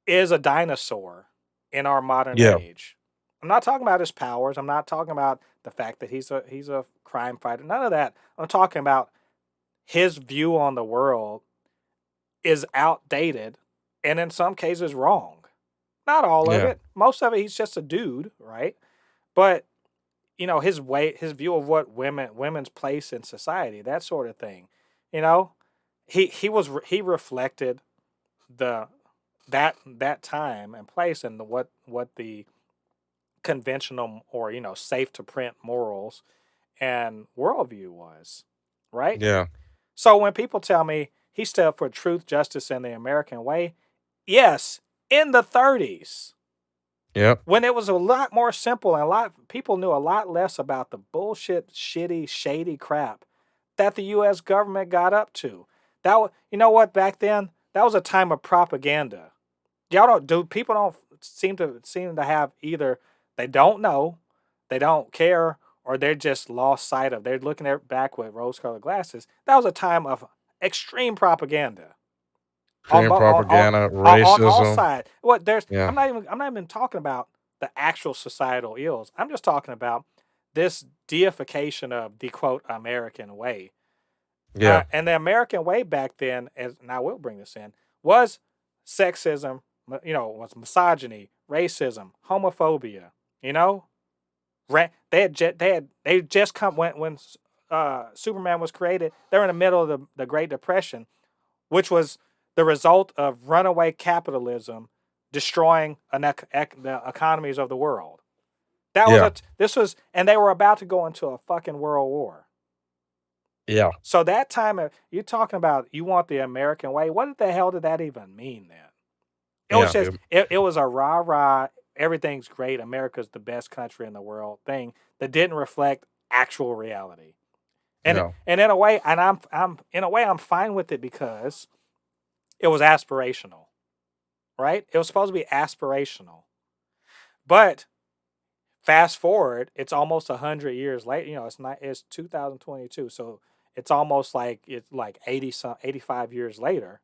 is a dinosaur in our modern Yeah. age. I'm not talking about his powers. I'm not talking about the fact that he's a crime fighter. None of that. I'm talking about his view on the world is outdated and in some cases wrong. Not all of Yeah. it. Most of it he's just a dude, right? But his view of what women's place in society, that sort of thing. You know, he reflected the that time and place and what the conventional or safe to print morals and worldview was, right? Yeah. So when people tell me he stood for truth, justice, and the American way, yes, in the 30s, Yep. when it was a lot more simple and a lot people knew a lot less about the bullshit, shitty, shady crap that the U.S. government got up to. You know what? Back then, that was a time of propaganda. Y'all don't do people don't seem to have either they don't know, they don't care, or they're just lost sight of. They're looking at back with rose-colored glasses. That was a time of extreme propaganda on Extreme bo- propaganda, on all racism. sides. What there's Yeah. I'm not even talking about the actual societal ills. I'm just talking about this deification of the quote American way. Yeah. And the American way back then, and I will bring this in, was sexism, was misogyny, racism, homophobia. You know, they just come when Superman was created. They're in the middle of the Great Depression, which was the result of runaway capitalism destroying the economies of the world. That was Yeah. a this was, and they were about to go into a fucking world war. Yeah. So that time, you're talking about you want the American way. What the hell did that even mean then? It was Yeah. just it was a rah rah. Everything's great. America's the best country in the world thing that didn't reflect actual reality. Yeah. And in a way, and I'm in a way I'm fine with it because it was aspirational, right? It was supposed to be aspirational. But fast forward, it's almost 100 years later. It's 2022, so it's almost like it's like 85 years later,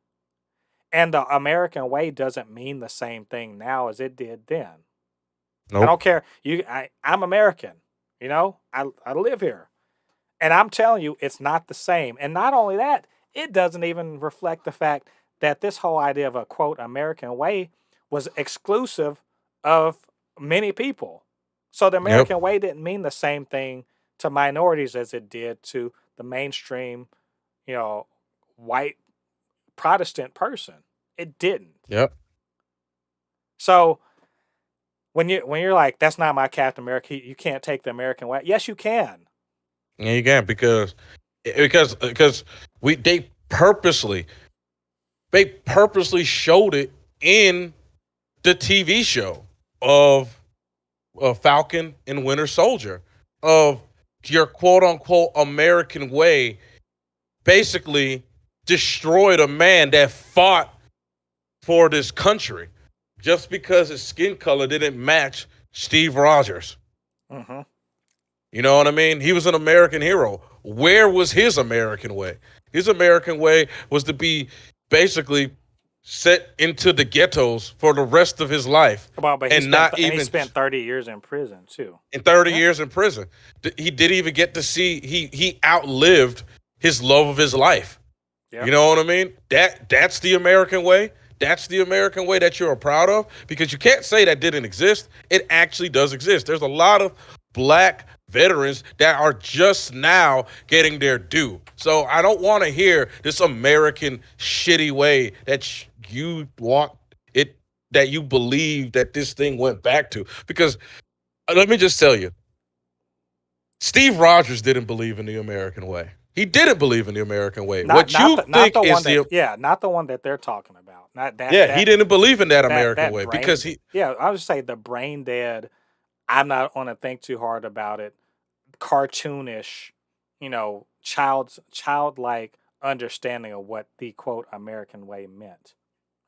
and the American way doesn't mean the same thing now as it did then. I Nope. don't care. I'm American. I live here, and I'm telling you, it's not the same. And not only that, it doesn't even reflect the fact that this whole idea of a quote American way was exclusive of many people. So the Yep. American way didn't mean the same thing to minorities as it did to the mainstream, you know, white Protestant person. It didn't. Yep. So when you're like, that's not my Captain America, you can't take the American way. Yes, you can. Yeah, you can because we they purposely showed it in the TV show of Falcon and Winter Soldier of your quote unquote American way basically destroyed a man that fought for this country just because his skin color didn't match Steve Rogers. Hmm. You know what I mean? He was an American hero. Where was his American way? His American way was to be basically set into the ghettos for the rest of his life Well, but and not he even spent 30 years in prison too. in 30 Yeah. years in prison. He didn't even get to see he outlived his love of his life. You Yep. know what I mean? That's the American way. That's the American way that you're proud of because you can't say that didn't exist. It actually does exist. There's a lot of black veterans that are just now getting their due. So I don't want to hear this American shitty way that you want it that you believe that this thing went back to because let me just tell you, Steve Rogers didn't believe in the American way. He didn't believe in the American way. Not What not you the not think the is one that the yeah, not the one that they're talking about. Not that yeah, he that didn't believe in that that American that way because brain. he Yeah, I would say the brain dead. I'm not going to think too hard about it. Cartoonish, childlike understanding of what the quote American way meant.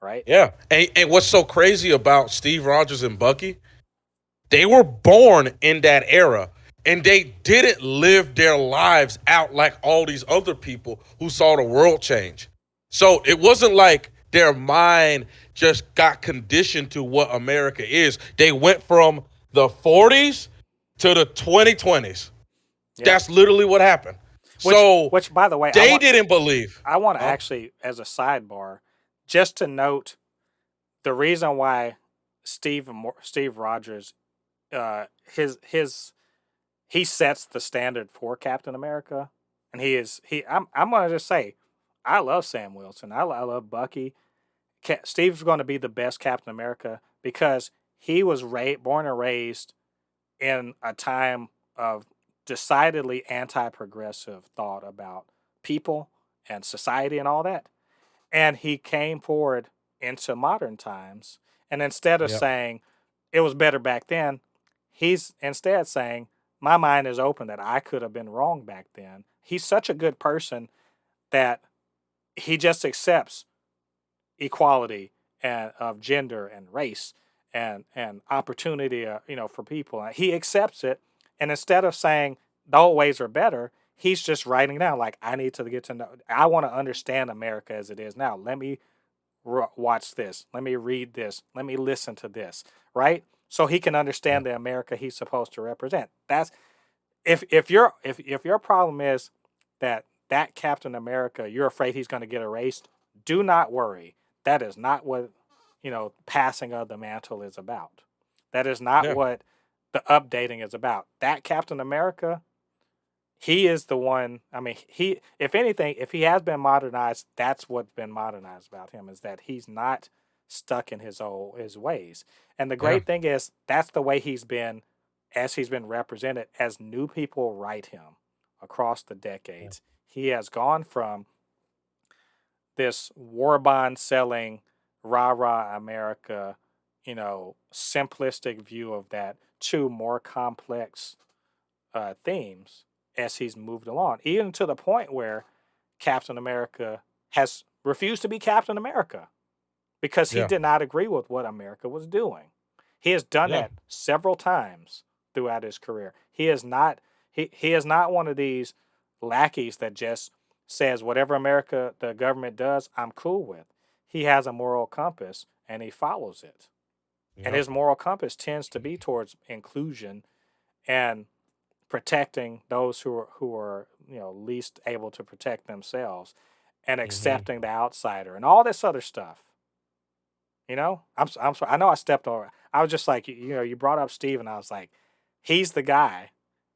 Right. yeah. And what's so crazy about Steve Rogers and Bucky? They were born in that era and they didn't live their lives out like all these other people who saw the world change. So it wasn't like their mind just got conditioned to what America is. They went from the 40s to the 2020s. Yep. That's literally what happened. Which So which by the way, they didn't believe. I want to Huh? actually, as a sidebar, just to note the reason why Steve Rogers, his he sets the standard for Captain America, and I'm gonna just say, I love Sam Wilson. I love Bucky. Steve's going to be the best Captain America because he was born and raised in a time of decidedly anti-progressive thought about people and society and all that. And he came forward into modern times. And instead of Yep. saying it was better back then, he's instead saying, my mind is open that I could have been wrong back then. He's such a good person that he just accepts equality and of gender and race and opportunity, for people. He accepts it, and instead of saying the old ways are better, he's just writing down like, I need to get to know. I want to understand America as it is now. Let me watch this. Let me read this. Let me listen to this. Right. So he can understand the America he's supposed to represent. That's if your problem is that Captain America, you're afraid he's going to get erased. Do not worry. That is not what passing of the mantle is about. That is not Yeah. what the updating is about. That Captain America, he is the one. I mean, he if anything, if he has been modernized, that's what's been modernized about him is that he's not stuck in his ways. And the Yeah. great thing is that's the way he's been as he's been represented as new people write him across the decades. He has gone from this war bond selling rah rah America, simplistic view of that to more complex themes as he's moved along, even to the point where Captain America has refused to be Captain America because he Yeah. did not agree with what America was doing. He has done Yeah. that several times throughout his career. He is not one of these lackeys that just says whatever America the government does, I'm cool with. He has a moral compass and he follows it. And Yeah. his moral compass tends to be towards inclusion and protecting those who are least able to protect themselves and Hmm. accepting the outsider and all this other stuff. I'm sorry. I know I stepped over. I was just like, you brought up Steve, and I was like, he's the guy.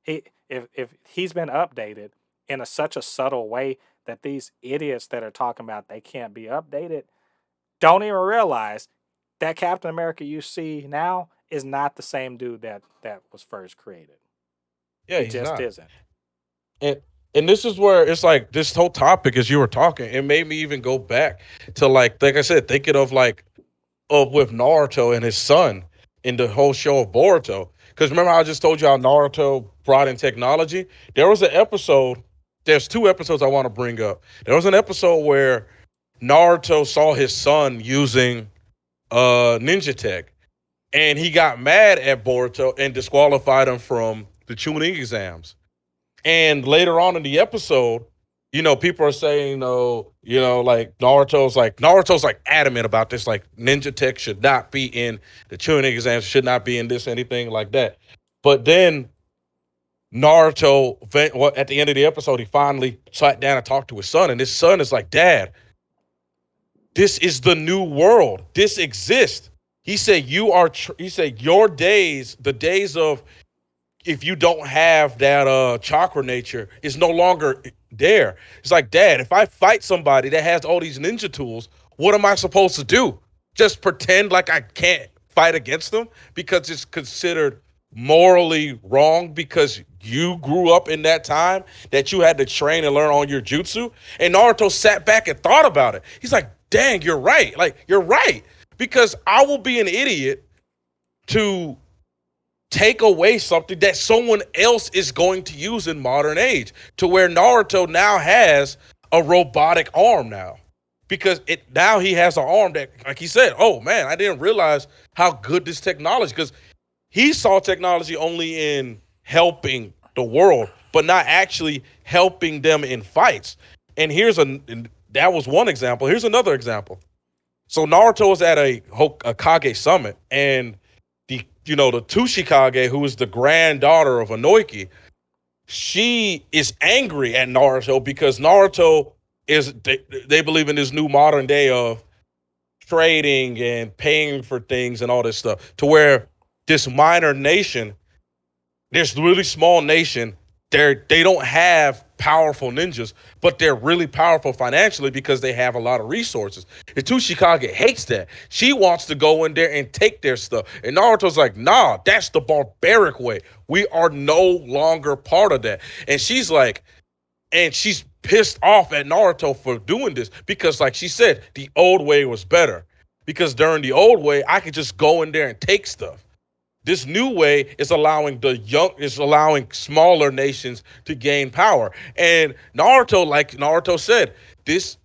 If he's been updated in such a subtle way that these idiots that are talking about they can't be updated don't even realize that Captain America you see now is not the same dude that was first created. Yeah, He he's just not. isn't. And this is where it's like this whole topic as you were talking, it made me even go back to like I said, thinking of like of with Naruto and his son in the whole show of Boruto. Because remember how I just told you how Naruto brought in technology? There was an episode, there's two episodes I want to bring up. There was an episode where Naruto saw his son using ninja tech and he got mad at Boruto and disqualified him from the tuning exams. And later on in the episode, people are saying, oh, Naruto's like adamant about this. Like ninja tech should not be in the tuning exams, should not be in this, anything like that. But then at the end of the episode, he finally sat down and talked to his son. And his son is like, Dad, this is the new world. This exists. He said, he said, your days, the days of if you don't have that chakra nature, is no longer there. It's like, Dad, if I fight somebody that has all these ninja tools, what am I supposed to do? Just pretend like I can't fight against them because it's considered morally wrong because you grew up in that time that you had to train and learn all your jutsu. And Naruto sat back and thought about it. He's like, dang, you're right. Like, you're right. Because I will be an idiot to take away something that someone else is going to use in modern age to where Naruto now has a robotic arm now because it now he has an arm that like he said, oh man, I didn't realize how good this technology because he saw technology only in helping the world but not actually helping them in fights. And and that was one example. Here's another example. So Naruto was at a Kage summit, and the Tushikage, who is the granddaughter of Inoki, she is angry at Naruto because Naruto they believe in this new modern day of trading and paying for things and all this stuff to where this minor nation, this really small nation, they don't have powerful ninjas, but they're really powerful financially because they have a lot of resources. And Tushikage hates that. She wants to go in there and take their stuff. And Naruto's like, nah, that's the barbaric way. We are no longer part of that. And she's pissed off at Naruto for doing this because, like she said, the old way was better. Because during the old way, I could just go in there and take stuff. This new way is allowing smaller nations to gain power. And Naruto, like this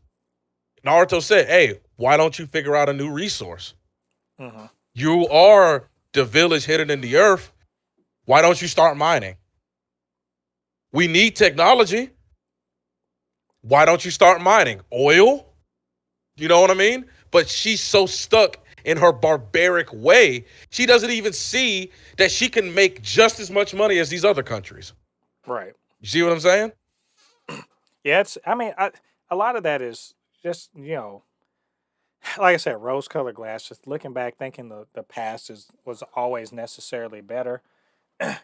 Naruto said, hey, why don't you figure out a new resource? Hmm. You are the village hidden in the earth. Why don't you start mining? We need technology. Why don't you start mining? Oil? You know what I mean? But she's so stuck in her barbaric way, she doesn't even see that she can make just as much money as these other countries. Right. You see what I'm saying? Yeah. A lot of that is just like I said, rose-colored glasses. Looking back, thinking the past was always necessarily better,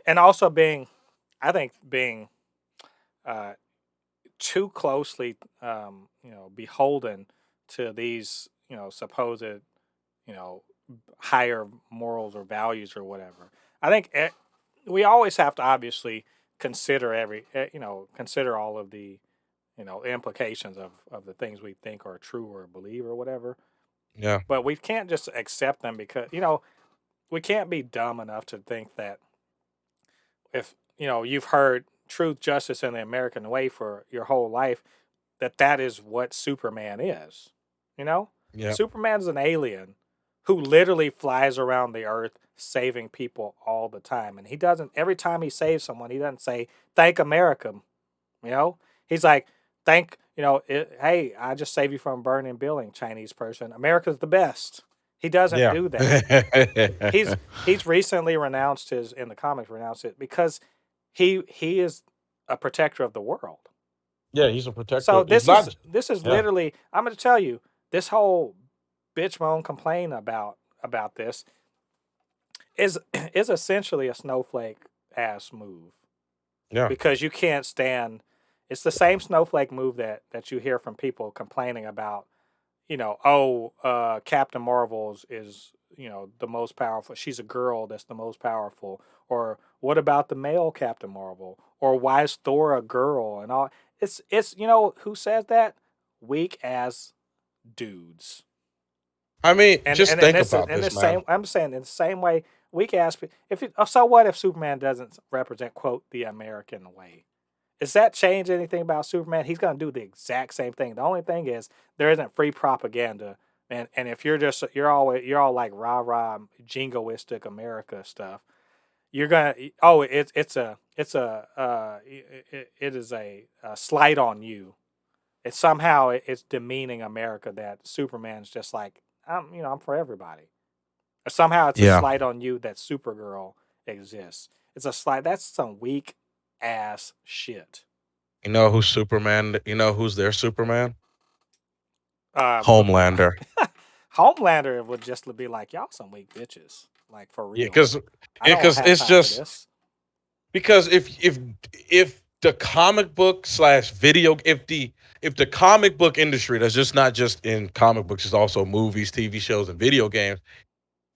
and also being uh, too closely beholden to these supposed higher morals or values or whatever. I think we always have to obviously consider consider all of the implications of the things we think are true or believe or whatever. Yeah. But we can't just accept them because we can't be dumb enough to think that if you've heard truth, justice, and the American way for your whole life, that is what Superman is. You know, Yeah. Superman's an alien who literally flies around the earth saving people all the time, and he doesn't. Every time he saves someone, he doesn't say "Thank America." You know, he's like, "Thank hey, I just saved you from a burning building, Chinese person. America's the best." He doesn't Yeah. do that. He's recently renounced his in the comics renounced it because he is a protector of the world. Yeah, he's a So protector. He's not. this is Yeah. literally I'm going to tell you this whole bitch moan complain about this is is essentially a snowflake ass move Yeah. because you can't stand it's the same snowflake move that you hear from people complaining about, Captain Marvel's is, the most powerful. She's a girl that's the most powerful. Or what about the male Captain Marvel? Or why is Thor a girl and all? It's who says that? Weak ass dudes. I mean, And just and in think this about in this, this man. same I'm saying in the same way weak ass if it, so what if Superman doesn't represent quote the American way? Does that change anything about Superman? He's going to do the exact same thing. The only thing is there isn't free propaganda, and if you're all like rah rah jingoistic America stuff, you're gonna it is a slight on you. It's somehow it's demeaning America that Superman's just like I'm for everybody. Or somehow it's a Yeah. slight on you that Supergirl exists. It's a slight. That's some weak ass shit. You know who's Superman? You know who's their Superman? Uh, b- Homelander. Homelander would just be like, y'all some weak bitches. Like, for Yeah, real. because I don't have it's time for just this. because if the comic book slash video if the comic book industry that's just not just in comic books, it's also movies, TV shows, and video games.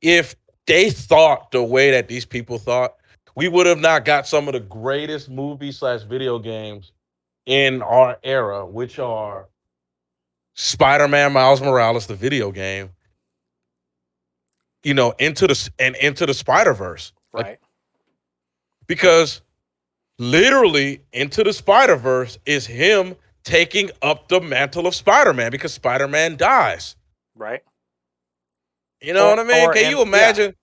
If they thought the way that these people thought, we would have not got some of the greatest movies slash video games in our era, which are Spider-Man Miles Morales, the video game, into the Spider-Verse. Like, Right. because literally Into the Spider-Verse is him taking up the mantle of Spider-Man because Spider-Man dies. Right. You know what I mean? Or, Can and you yeah. imagine?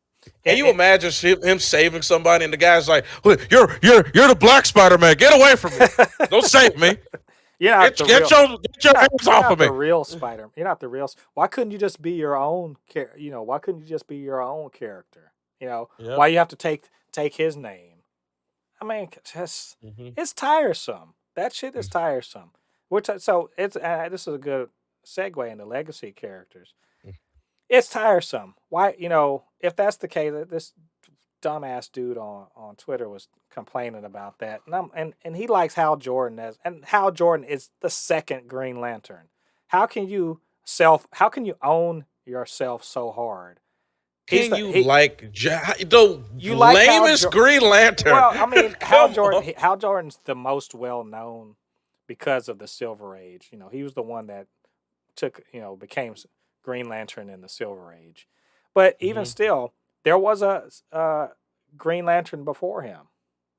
Can you And, imagine him saving somebody and the guy's like, "You're the Black Spider-Man. Get away from me! Don't save me! you're not the real. Get your hands You're off not of the me!" real Spider. You're not the real. Why couldn't you just be your own? Why couldn't you just be your own character? Yep. Why you have to take his name? I mean, Hmm. it's tiresome. That shit is tiresome. So it's this is a good segue into legacy characters. It's tiresome. Why, if that's the case, this dumbass dude on Twitter was complaining about that, and he likes Hal Jordan and Hal Jordan is the second Green Lantern. How can you How can you own yourself so hard? He's Can the you he. like the You like lamest Green Lantern? Well, I mean, Come on. Hal Jordan's the most well known because of the Silver Age. He was the one that became Green Lantern in the Silver Age. But even Hmm. still, there was a Green Lantern before him.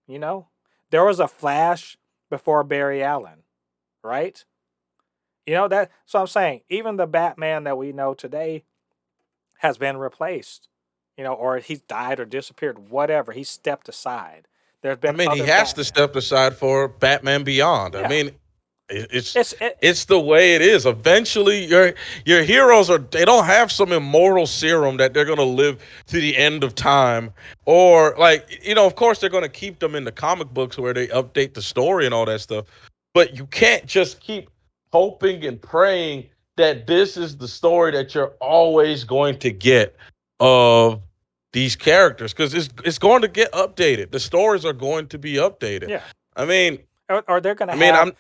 You know, there was a Flash before Barry Allen, right? That. So I'm saying, even the Batman that we know today has been replaced. Or he's died or disappeared. Whatever, he stepped aside. There's I been mean, he other has to Batman. step aside for Batman Beyond. I Yeah, mean, it's it's it. it's the way it is. Eventually, your heroes they don't have some immortal serum that they're gonna live to the end of time, or like of course they're gonna keep them in the comic books where they update the story and all that stuff. But you can't just keep hoping and praying that this is the story that you're always going to get of these characters because it's going to get updated. The stories are going to be updated. Yeah, I mean, or they're gonna I mean, have I'm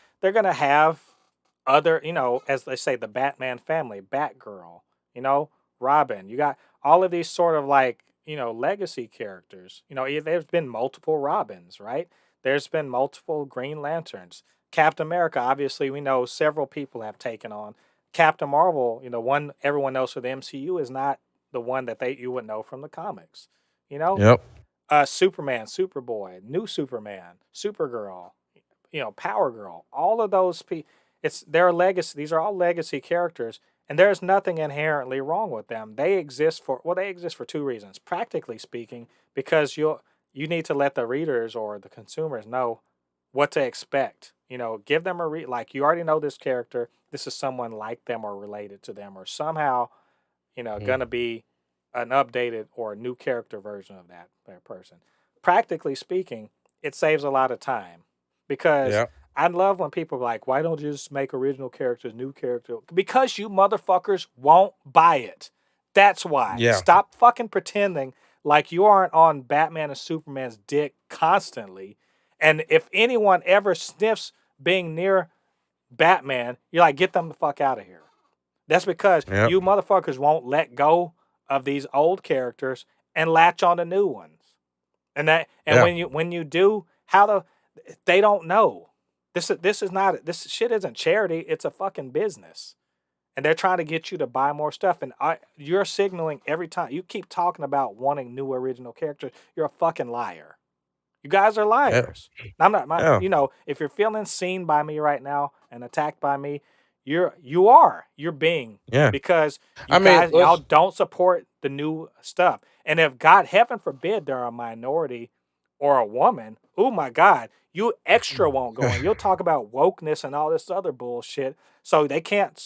other, as they say, the Batman family, Batgirl, you know, Robin. You got all of these sort of like, legacy characters. There's been multiple Robins, right? There's been multiple Green Lanterns. Captain America, obviously, we know several people have taken on. Captain Marvel, one everyone knows for the MCU is not the one that you would know from the comics. You know, Yep. Superman, Superboy, New Superman, Supergirl. Power Girl, all of those it's their legacy. These are all legacy characters, and there's nothing inherently wrong with them. They exist for two reasons. Practically speaking, because you need to let the readers or the consumers know what to expect. Give them like you already know this character. This is someone like them or related to them, or somehow Mhm. gonna be an updated or a new character version of that person. Practically speaking, it saves a lot of time because Yeah. I love when people are like, "Why don't you just make original characters, new character?" Because you motherfuckers won't buy it. That's why. Yeah. Stop fucking pretending like you aren't on Batman and Superman's dick constantly. And if anyone ever sniffs being near Batman, you're like, get them the fuck out of here. That's because Yep. you motherfuckers won't let go of these old characters and latch on to new ones. And Yeah. when you do, they don't know. This shit isn't charity. It's a fucking business, and they're trying to get you to buy more stuff. And you're signaling every time you keep talking about wanting new original characters. You're a fucking liar. You guys are Yeah. liars. I'm not my Yeah. if you're feeling seen by me right now and attacked by me, you're being Yeah. because I you mean, guys y'all let's. don't support the new stuff. And if God heaven forbid they're a minority or a woman, oh my God, you extra won't go in. You'll talk about wokeness and all this other bullshit. So they can't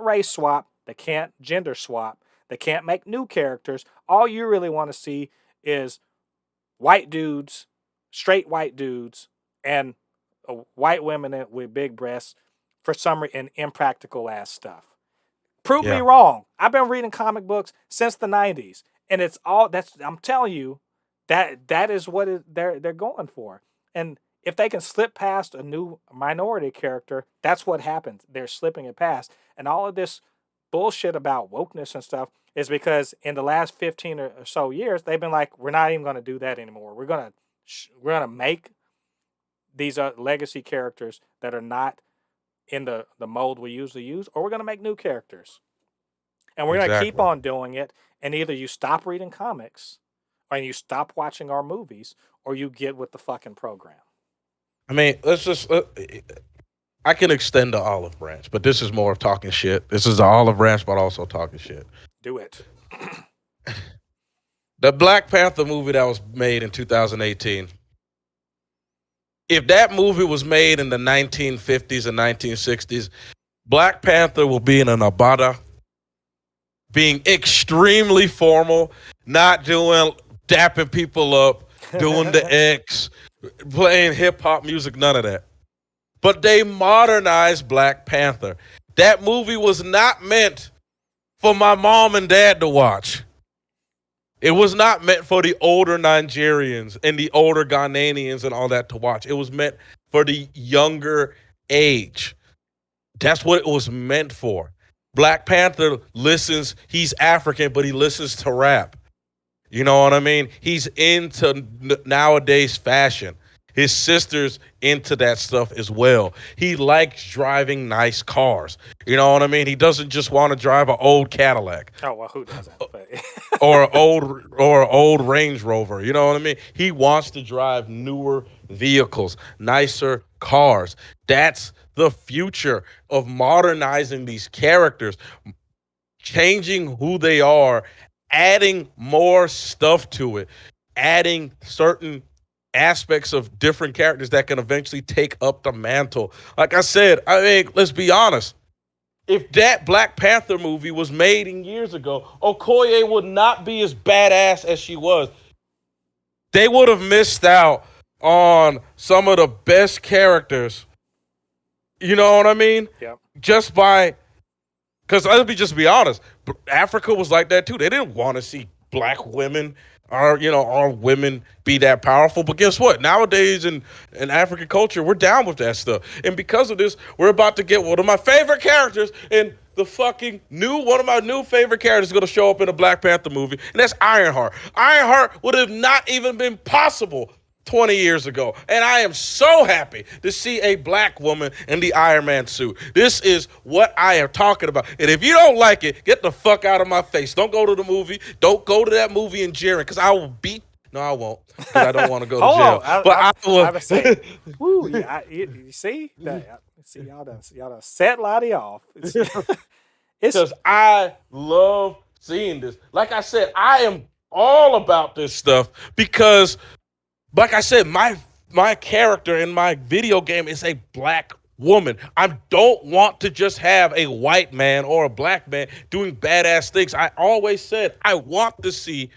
race swap, they can't gender swap, they can't make new characters. All you really want to see is white dudes, straight white dudes, and white women with big breasts for some and impractical ass stuff. Prove me Yeah. wrong. I've been reading comic books since the '90s, and it's all that's. I'm telling you, that is what they're going for. And if they can slip past a new minority character, that's what happens. They're slipping it past, and all of this bullshit about wokeness and stuff is because in the last 15 or so years, they've been like, we're not even going to do that anymore. We're gonna make these legacy characters that are not in the mold we usually use, or we're gonna make new characters, and we're gonna keep Exactly. on doing it. And either you stop reading comics, or you stop watching our movies, or you get with the fucking program. I mean, let's just. I can extend the olive branch, but this is more of talking shit. This is the olive branch, but also talking shit. Do it. The Black Panther movie that was made in 2018. If that movie was made in the 1950s and 1960s, Black Panther will be in an abada, being extremely formal, not doing dapping people up, doing the X, playing hip hop music, none of that. But they modernized Black Panther. That movie was not meant for my mom and dad to watch. It was not meant for the older Nigerians and the older Ghanaians and all that to watch. It was meant for the younger age. That's what it was meant for. Black Panther listens, he's African, but he listens to rap. You know what I mean? He's into nowadays fashion. His sister's into that stuff as well. He likes driving nice cars. You know what I mean? He doesn't just want to drive an old Cadillac Oh well, who doesn't? But or an old Range Rover. You know what I mean? He wants to drive newer vehicles, nicer cars. That's the future of modernizing these characters, changing who they are, adding more stuff to it, adding certain aspects of different characters that can eventually take up the mantle. Like I said, I mean, let's be honest. If that Black Panther movie was made in years ago, Okoye would not be as badass as she was. They would have missed out on some of the best characters. You know what I mean? yep. Just by Because let me just be honest, Africa was like that too. They didn't want to see black women or our women be that powerful. But guess what? Nowadays in African culture, we're down with that stuff. And because of this, we're about to get one of my favorite characters in the fucking one of my new favorite characters is going to show up in a Black Panther movie, and that's Ironheart. Ironheart would have not even been possible 20 years ago. And I am so happy to see a black woman in the Iron Man suit. This is what I am talking about. And if you don't like it, get the fuck out of my face. Don't go to the movie. Don't go to that movie in jeering, because I will beat No, I won't because I don't want to go to Hold jail. on, But I will. I would say, woo, yeah, you see that? See y'all done set Lottie off. It's Because I love seeing this. Like I said, I am all about this stuff because, like I said, my character in my video game is a black woman. I don't want to just have a white man or a black man doing badass things. I always said I want to see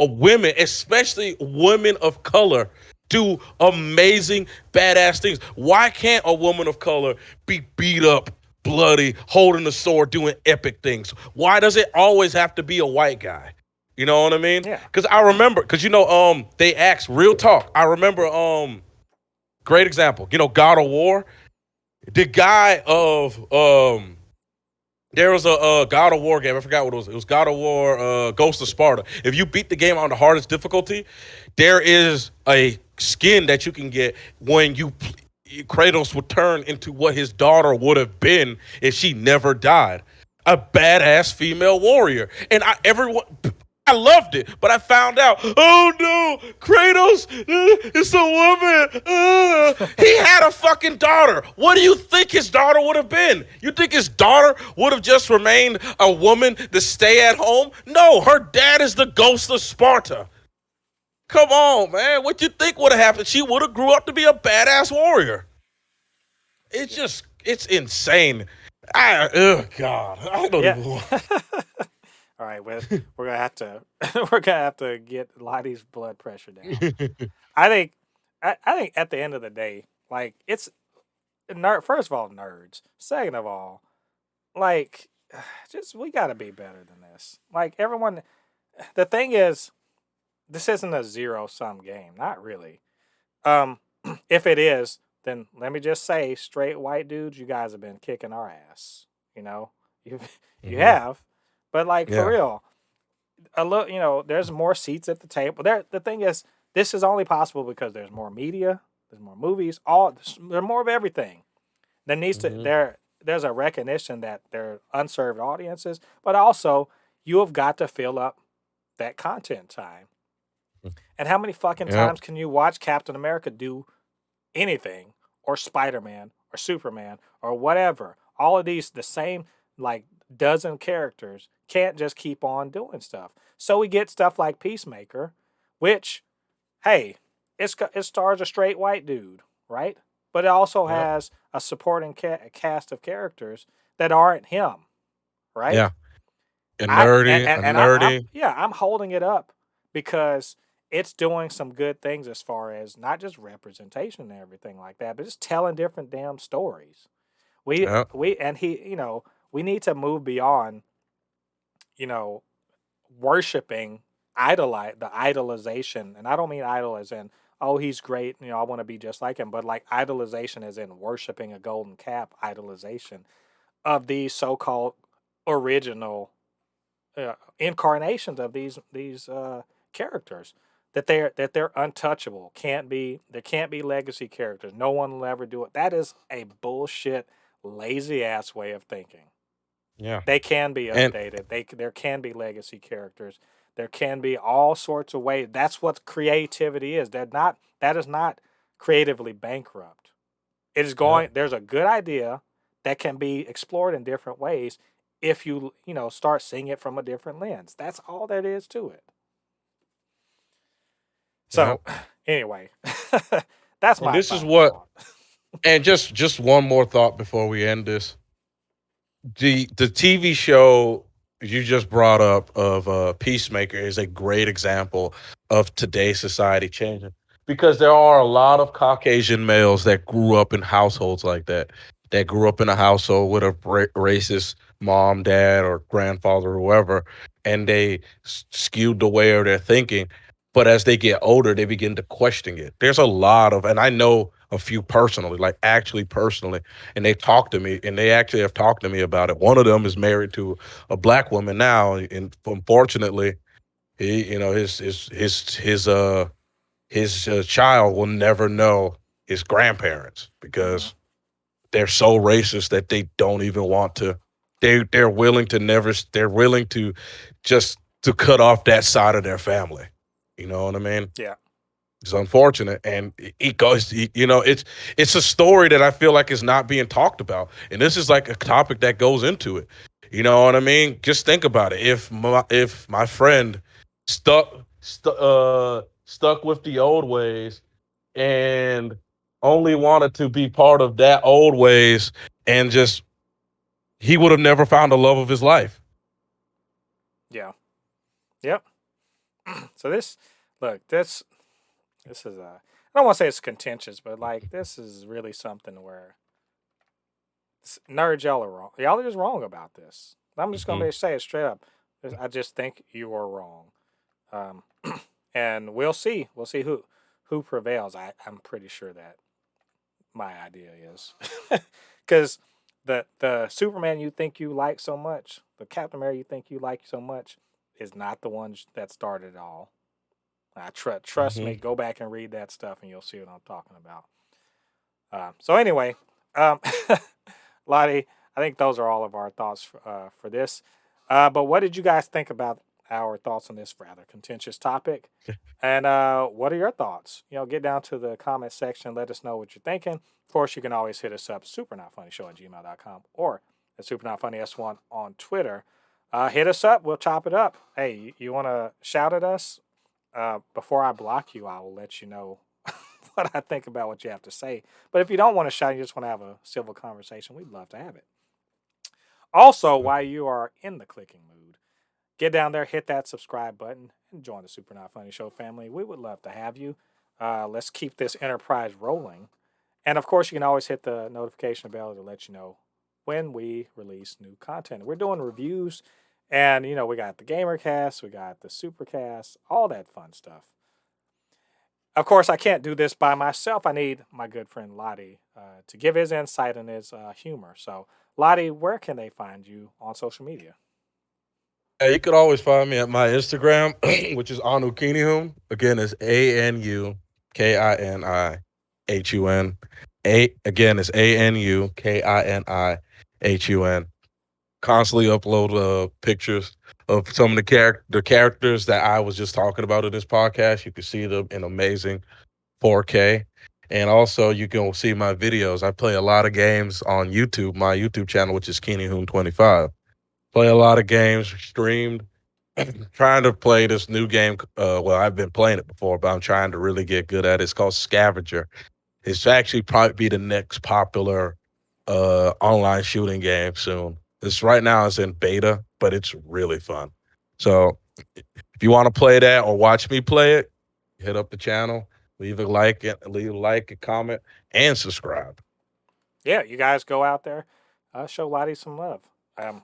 women, especially women of color, do amazing, badass things. Why can't a woman of color be beat up, bloody, holding a sword, doing epic things? Why does it always have to be a white guy? You know what I mean? yeah, Because I remember, because they asked real talk. I remember, great example. God of War. The guy of there was a God of War game. I forgot what it was. It was God of War, Ghost of Sparta. If you beat the game on the hardest difficulty, there is a skin that you can get when Kratos would turn into what his daughter would have been if she never died. A badass female warrior. And I loved it, but I found out, oh no, Kratos, it's a woman. He had a fucking daughter. What do you think his daughter would have been? You think his daughter would have just remained a woman to stay at home? No, her dad is the ghost of Sparta. Come on, man. What you think would have happened? She would have grew up to be a badass warrior. yeah, It's insane. Oh God, I don't yeah. even want. All right, well, we're gonna have to we're gonna have to get Lottie's blood pressure down. I think I think at the end of the day, like it's first of all, nerds. Second of all, like just we got to be better than this. Like everyone, the thing is, this isn't a zero sum game. Not really. Um, if it is, then let me just say, straight white dudes, you guys have been kicking our ass. You know, you you Hmm. have, but like for Yeah, real, there's more seats at the table. The thing is, this is only possible because there's more media, there's more movies, there's more of everything. There needs to hmm, there's a recognition that there are unserved audiences, but also you have got to fill up that content time. And how many fucking yeah, times can you watch Captain America do anything, or Spider-Man or Superman or whatever? All of these the same like dozen characters can't just keep on doing stuff. So we get stuff like Peacemaker, which hey, it stars a straight white dude, right? But it also yeah, has a supporting cast of characters that aren't him, right? yeah. A I'm nerdy. yeah, I'm holding it up because it's doing some good things as far as not just representation and everything like that, but just telling different damn stories. Yeah, We need to move beyond, you know, worshiping the idolization, and I don't mean idol as in oh he's great, I want to be just like him, but like idolization as in worshiping a golden calf idolization of these so-called original incarnations of these characters that they're untouchable. There can't be legacy characters. No one will ever do it. That is a bullshit, lazy ass way of thinking. yeah. They can be And updated. There can be legacy characters. There can be all sorts of ways. That's what creativity is. That is not creatively bankrupt. It is yeah, going there's a good idea that can be explored in different ways if you start seeing it from a different lens. That's all that is to it. yeah. So, anyway, that's And my this is final what. thought. And just one more thought before we end this. The TV show you just brought up of Peacemaker is a great example of today's society changing because there are a lot of Caucasian males that grew up in households like that, that grew up in a household with a racist mom, dad, or grandfather, or whoever, and they skewed the way of their thinking. But as they get older, they begin to question it. There's a lot of, and I know a few personally, like actually personally, and they talk to me, and they actually have talked to me about it. One of them is married to a black woman now, and unfortunately, his child will never know his grandparents Hmm. because they're so racist that they don't even want to. They're willing to never. They're willing to just to cut off that side of their family. You know what I mean? Yeah. It's unfortunate, and it goes. It's a story that I feel like is not being talked about, and this is like a topic that goes into it. You know what I mean? Just think about it. If my friend stuck with the old ways and only wanted to be part of that old ways, and just he would have never found the love of his life. Yeah. Yep. So this is a I don't want to say it's contentious, but like this is really something where nerds, y'all are wrong. Y'all are just wrong about this. I'm just gonna Hmm. say it straight up. I just think you are wrong. Um, and we'll see. We'll see who prevails. I'm pretty sure that my idea is because the Superman you think you like so much, the Captain America you think you like so much, is not the one that started it all. I trust me. Hmm. Go back and read that stuff, and you'll see what I'm talking about. So anyway, um, Lottie, I think those are all of our thoughts for this. But what did you guys think about our thoughts on this rather contentious topic? And what are your thoughts? Get down to the comment section. Let us know what you're thinking. Of course, you can always hit us up, supernotfunnyshow@gmail.com or at supernotfunnys1 on Twitter. Hit us up. We'll chop it up. Hey, you want to shout at us? Before I block you, I will let you know what I think about what you have to say. But if you don't want to shout, you just want to have a civil conversation, we'd love to have it. Also, while you are in the clicking mood, get down there, hit that subscribe button, and join the Super Not Funny Show family. We would love to have you. Let's keep this enterprise rolling. And of course, you can always hit the notification bell to let you know when we release new content. We're doing reviews, and we got the Gamercast, we got the Supercast, all that fun stuff. Of course, I can't do this by myself. I need my good friend Ladi to give his insight and his humor. So, Ladi, where can they find you on social media? Hey, you could always find me at my Instagram, which is Anukinihum. Again, it's ANUKINIHUN. Again, it's ANUKINIHUN. Constantly upload pictures of some of the characters that I was just talking about in this podcast. You can see them in amazing 4K. And also you can see my videos. I play a lot of games on YouTube, my YouTube channel, which is KeenyHoon25. Play a lot of games, streamed, trying to play this new game. Well, I've been playing it before, but I'm trying to really get good at it. It's called Scavenger. It's actually probably be the next popular online shooting game soon. This right now is in beta, but it's really fun. So if you want to play that or watch me play it, hit up the channel, leave a like, a comment, and subscribe. Yeah, you guys go out there, show Lottie some love. Um,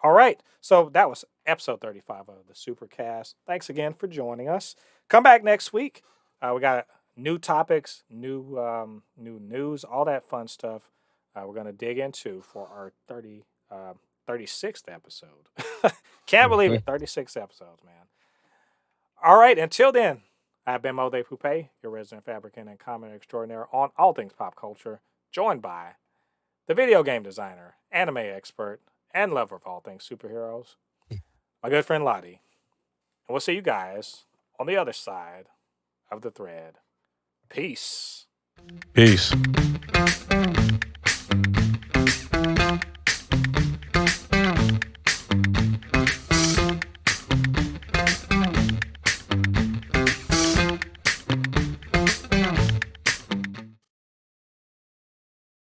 all right, so that was episode 35 of the Supercast. Thanks again for joining us. Come back next week. We got new topics, new news, all that fun stuff. We're gonna dig into for our 36th episode. Can't believe it, 36 episodes, man. All right, until then, I've been Mo De Poupe, your resident fabricant and comment extraordinaire on all things pop culture, joined by the video game designer, anime expert, and lover of all things superheroes, my good friend Lottie. And we'll see you guys on the other side of the thread. Peace. Peace.